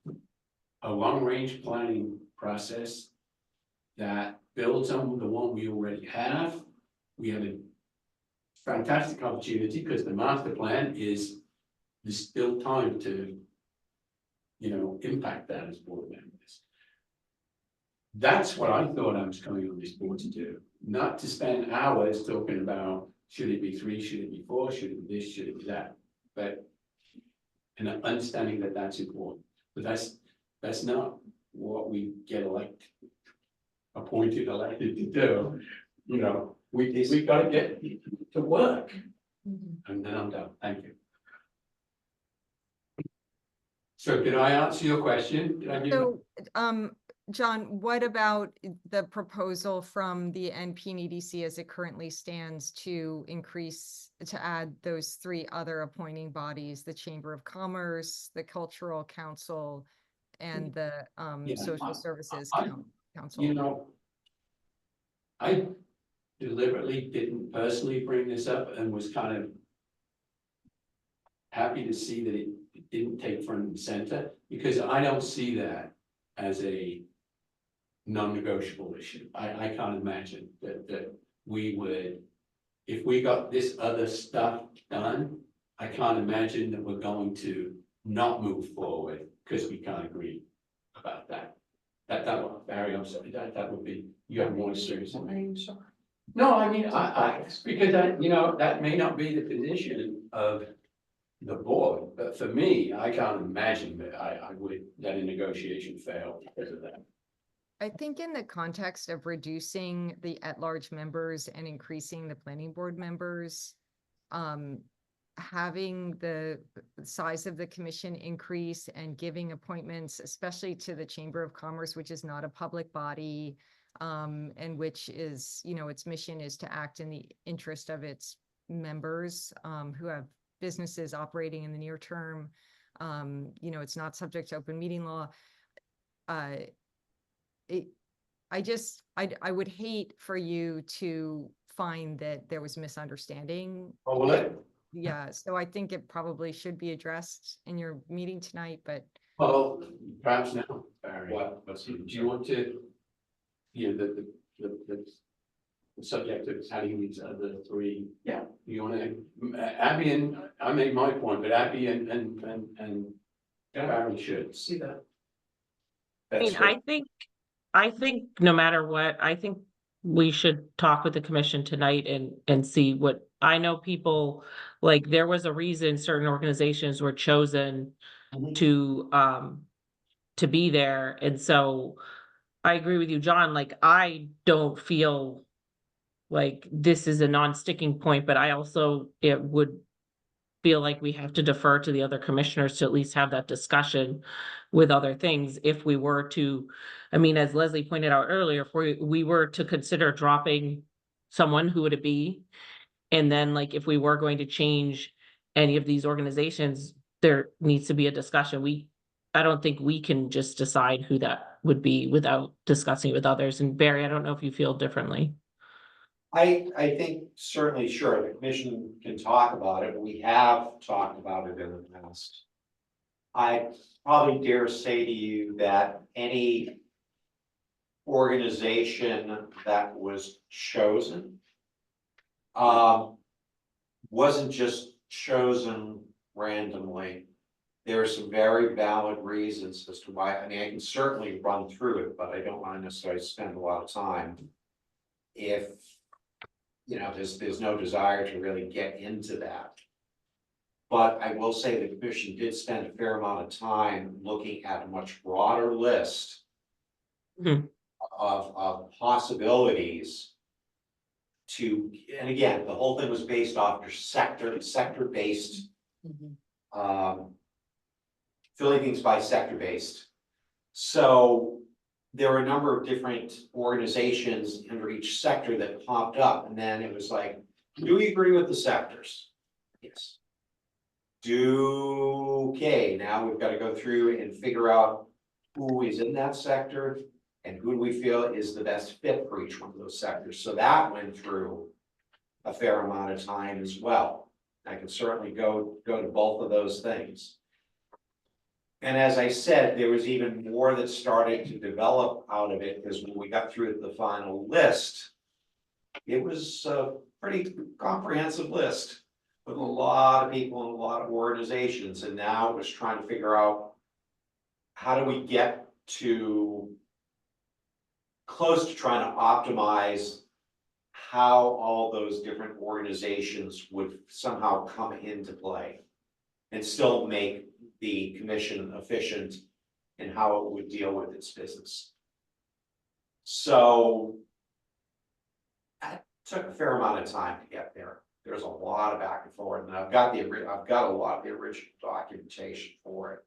a long-range planning process that builds on the one we already have. We have a fantastic opportunity because the master plan there's still time to, you know, impact that as board members. That's what I thought I was coming on this board to do, not to spend hours talking about, should it be 3, should it be 4, should it be this, should it be that, but and understanding that that's important, but that's not what we get appointed, elected to do. You know, we gotta get to work. Mhm. And then I'm done, thank you. So did I answer your question? Did I give So, John, what about the proposal from the NPDC as it currently stands to add those 3 other appointing bodies, the Chamber of Commerce, the Cultural Council, and the Yeah, Social Services Council? You know, I deliberately didn't personally bring this up and was kind of happy to see that it didn't take front and center, because I don't see that as a non-negotiable issue. I can't imagine that we would, if we got this other stuff done, I can't imagine that we're going to not move forward because we can't agree about that. That would, Barry, I'm sorry, that would be, you have more serious than me. No, I mean, because that, you know, that may not be the position of the board, but for me, I can't imagine that I would let a negotiation fail because of that. I think in the context of reducing the at-large members and increasing the planning board members, having the size of the commission increase and giving appointments, especially to the Chamber of Commerce, which is not a public body, and which is, you know, its mission is to act in the interest of its members, who have businesses operating in the near term. You know, it's not subject to open meeting law. I would hate for you to find that there was misunderstanding. Oh, will it? Yeah, so I think it probably should be addressed in your meeting tonight, but Well, perhaps now, Barry. What? Do you want to, you know, the subject of having these other three? Yeah. You want to, Abby and, I made my point, but Abby and Barry should. See that? I mean, I think no matter what, I think we should talk with the commission tonight and see what, I know people, like, there was a reason certain organizations were chosen to be there, and so I agree with you, John, like, I don't feel like this is a non-sticking point, but I also, it would feel like we have to defer to the other commissioners to at least have that discussion with other things if we were to, I mean, as Leslie pointed out earlier, if we were to consider dropping someone, who would it be? And then, like, if we were going to change any of these organizations, there needs to be a discussion. I don't think we can just decide who that would be without discussing it with others. And Barry, I don't know if you feel differently. I think certainly, sure, the commission can talk about it. We have talked about it in the past. I probably dare say to you that any organization that was chosen wasn't just chosen randomly. There are some very valid reasons as to why. I mean, I can certainly run through it, but I don't want to necessarily spend a lot of time if, you know, there's no desire to really get into that. But I will say the commission did spend a fair amount of time looking at a much broader list Mhm. of possibilities to, and again, the whole thing was based off your sector-based, filling things by sector-based. So there were a number of different organizations under each sector that popped up, and then it was like, do we agree with the sectors? Yes. Okay, now we've got to go through and figure out who is in that sector and who we feel is the best fit for each one of those sectors. So that went through a fair amount of time as well. I can certainly go to both of those things. And as I said, there was even more that started to develop out of it, because when we got through the final list, it was a pretty comprehensive list with a lot of people and a lot of organizations. And now it was trying to figure out, how do we get to close to trying to optimize how all those different organizations would somehow come into play and still make the commission efficient in how it would deal with its business. So that took a fair amount of time to get there. There's a lot of back and forth, and I've got a lot of the original documentation for it.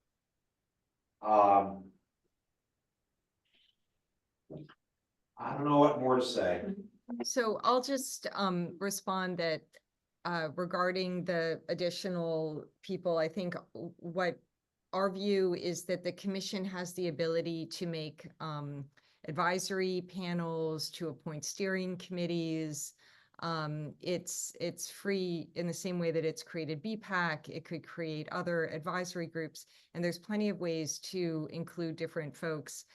I don't know what more to say. so I'll just respond that regarding the additional people, I think what our view is that the commission has the ability to make advisory panels, to appoint steering committees. It's free in the same way that it's created BPAC. It could create other advisory groups, and there's plenty of ways to include different folks.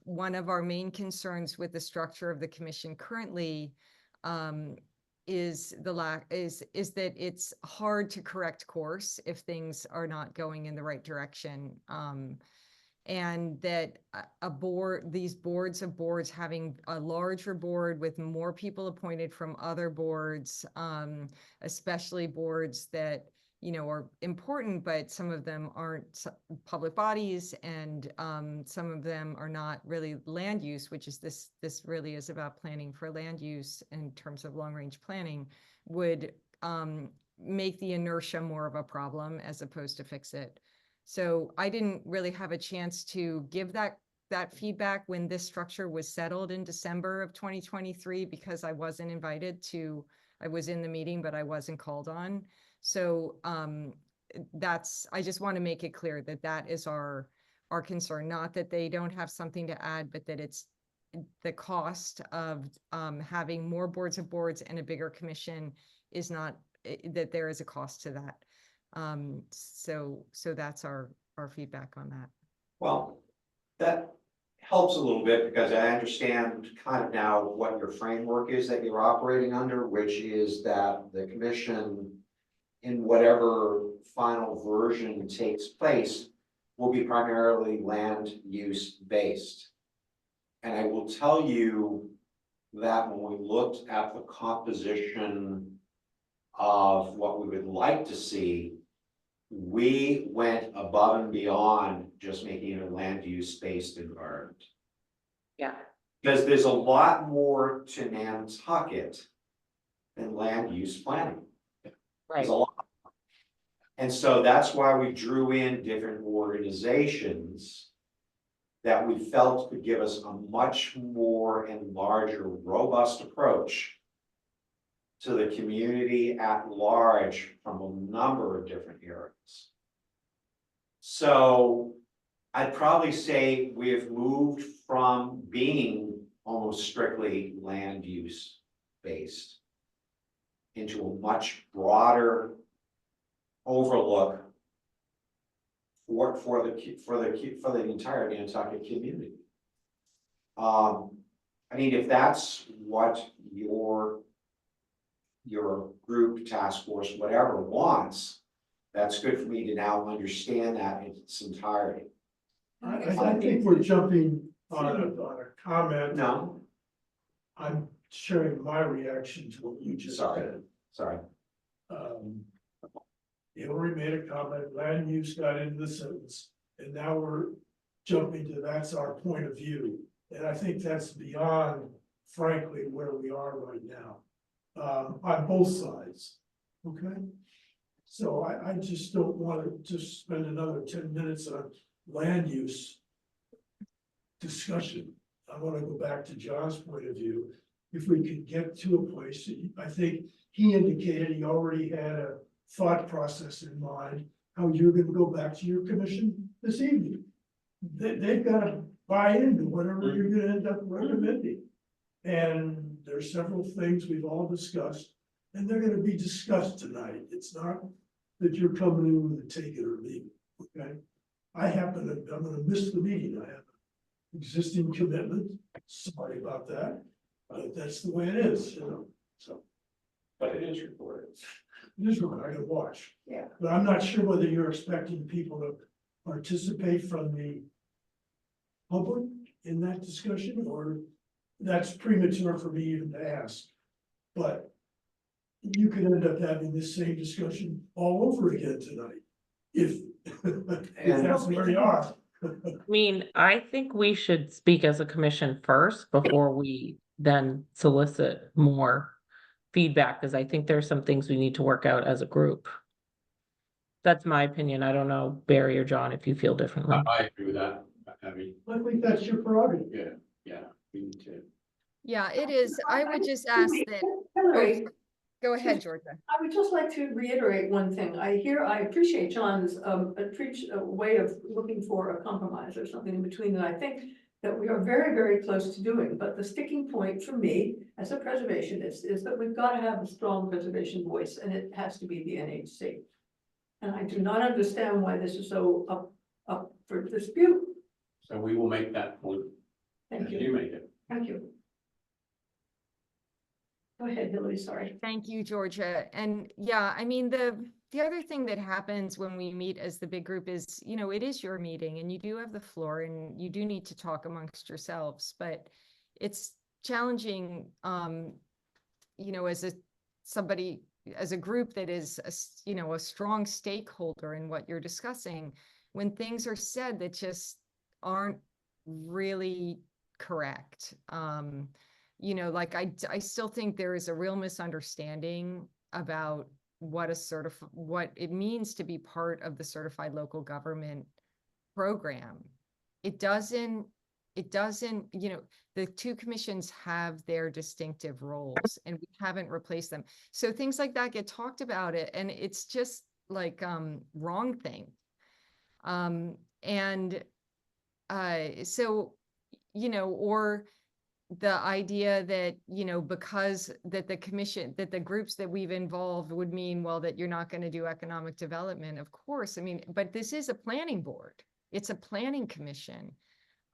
One of our main concerns with the structure of the commission currently is that it's hard to correct course if things are not going in the right direction. And that these boards having a larger board with more people appointed from other boards, especially boards that, you know, are important, but some of them aren't public bodies, and some of them are not really land use, which is this really is about planning for land use in terms of long range planning, would make the inertia more of a problem as opposed to fix it. So I didn't really have a chance to give that feedback when this structure was settled in December of 2023, because I wasn't invited to, I was in the meeting, but I wasn't called on. So I just want to make it clear that that is our concern, not that they don't have something to add, but that it's the cost of having more boards of boards and a bigger commission is not, that there is a cost to that. So that's our feedback on that. Well, that helps a little bit because I understand kind of now what your framework is that you're operating under, which is that the commission, in whatever final version takes place, will be primarily land use based. And I will tell you that when we looked at the composition of what we would like to see, we went above and beyond just making it a land use based environment. Yeah. Because there's a lot more to Nantucket than land use planning. Right. There's a lot. And so that's why we drew in different organizations that we felt could give us a much more and larger, robust approach to the community at large from a number of different areas. So I'd probably say we've moved from being almost strictly land use based into a much broader overlook for the entire Nantucket community. I mean, if that's what your group, task force, whatever wants, that's good for me to now understand that in its entirety. I think we're jumping on a comment. No, I'm sharing my reaction to what you just sorry, said. sorry. Hillary made a comment, land use got into the sentence, and now we're jumping to that's our point of view. And I think that's beyond, frankly, where we are right now, on both sides, okay? So I just don't want to just spend another 10 minutes on land use discussion. I want to go back to John's point of view. If we could get to a place, I think he indicated he already had a thought process in mind, how you're going to go back to your commission this evening. They've got to buy into whatever you're going to end up recommending. And there's several things we've all discussed, and they're going to be discussed tonight. It's not that you're coming in with a take it or leave it, okay? I'm going to miss the meeting. I have an existing commitment. Sorry about that. But that's the way it is, you know, so. But it is recorded. This is what I can watch. Yeah. But I'm not sure whether you're expecting people to participate from the public in that discussion, or that's premature for me even to ask. But you could end up having this same discussion all over again tonight, if that's where you are. I mean, I think we should speak as a commission first before we then solicit more feedback, because I think there's some things we need to work out as a group. That's my opinion. I don't know, Barry or John, if you feel differently. I agree with that, Abby. I think that's your prerogative. Yeah, we need to. Yeah, it is. I would just ask that, Hillary, go ahead, Georgia. I would just like to reiterate one thing. I appreciate John's way of looking for a compromise or something in between that I think that we are very, very close to doing. But the sticking point for me as a preservationist is that we've got to have a strong preservation voice, and it has to be the NHC. And I do not understand why this is so up for dispute. So we will make that point. Thank as you. You make it. Thank you. Go ahead, Hillary, sorry. Thank you, Georgia. And yeah, I mean, the other thing that happens when we meet as the big group is, you know, it is your meeting and you do have the floor and you do need to talk amongst yourselves, but it's challenging, you know, as a group that is, you know, a strong stakeholder in what you're discussing, when things are said that just aren't really correct. You know, like I still think there is a real misunderstanding about what what it means to be part of the certified local government program. It doesn't, you know, the two commissions have their distinctive roles and we haven't replaced them. So things like that get talked about it and it's just like, wrong thing. And, so, you know, or the idea that, you know, because that the commission, that the groups that we've involved would mean, well, that you're not going to do economic development, of course. I mean, but this is a planning board. It's a planning commission.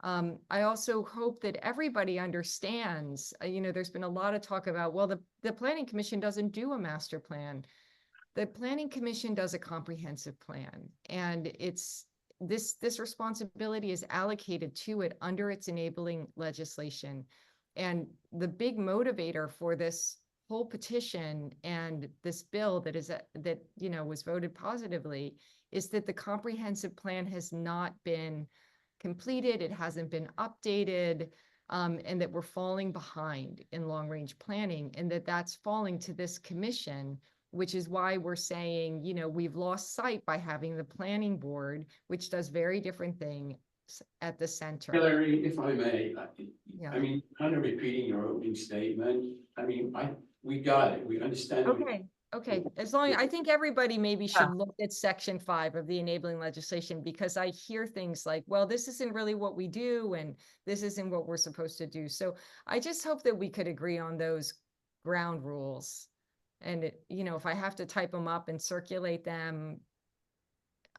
I also hope that everybody understands, you know, there's been a lot of talk about, well, the planning commission doesn't do a master plan. The planning commission does a comprehensive plan and it's, this responsibility is allocated to it under its enabling legislation. And the big motivator for this whole petition and this bill that is, that, you know, was voted positively is that the comprehensive plan has not been completed, it hasn't been updated, and that we're falling behind in long-range planning and that's falling to this commission, which is why we're saying, you know, we've lost sight by having the planning board, which does very different things at the center. Hillary, if I may, Yeah. I mean, kind of repeating your opening statement, I mean, we got it, we understand. Okay, as long, I think everybody maybe should look at section 5 of the enabling legislation, because I hear things like, well, this isn't really what we do, and this isn't what we're supposed to do. So I just hope that we could agree on those ground rules. And, you know, if I have to type them up and circulate them,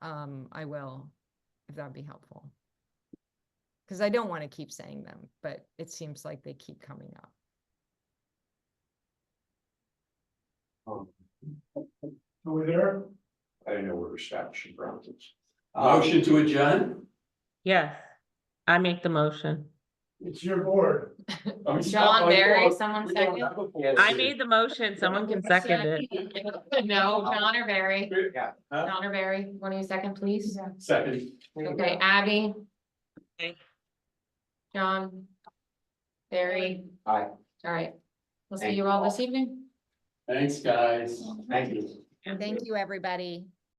I will, if that'd be helpful. Because I don't want to keep saying them, but it seems like they keep coming up. Are we there? I don't know where establishing grounds is. Motion to adjourn? Yes, I make the motion. It's your board. John, Barry, someone second? I made the motion, someone can second it. No, John or Barry? Yeah. John or Barry, one of you second, please? Second. Okay, Abby? Okay. John? Barry? Aye. All right, we'll see Thank you all this evening. Thanks, guys. Thank you. Thank you, everybody.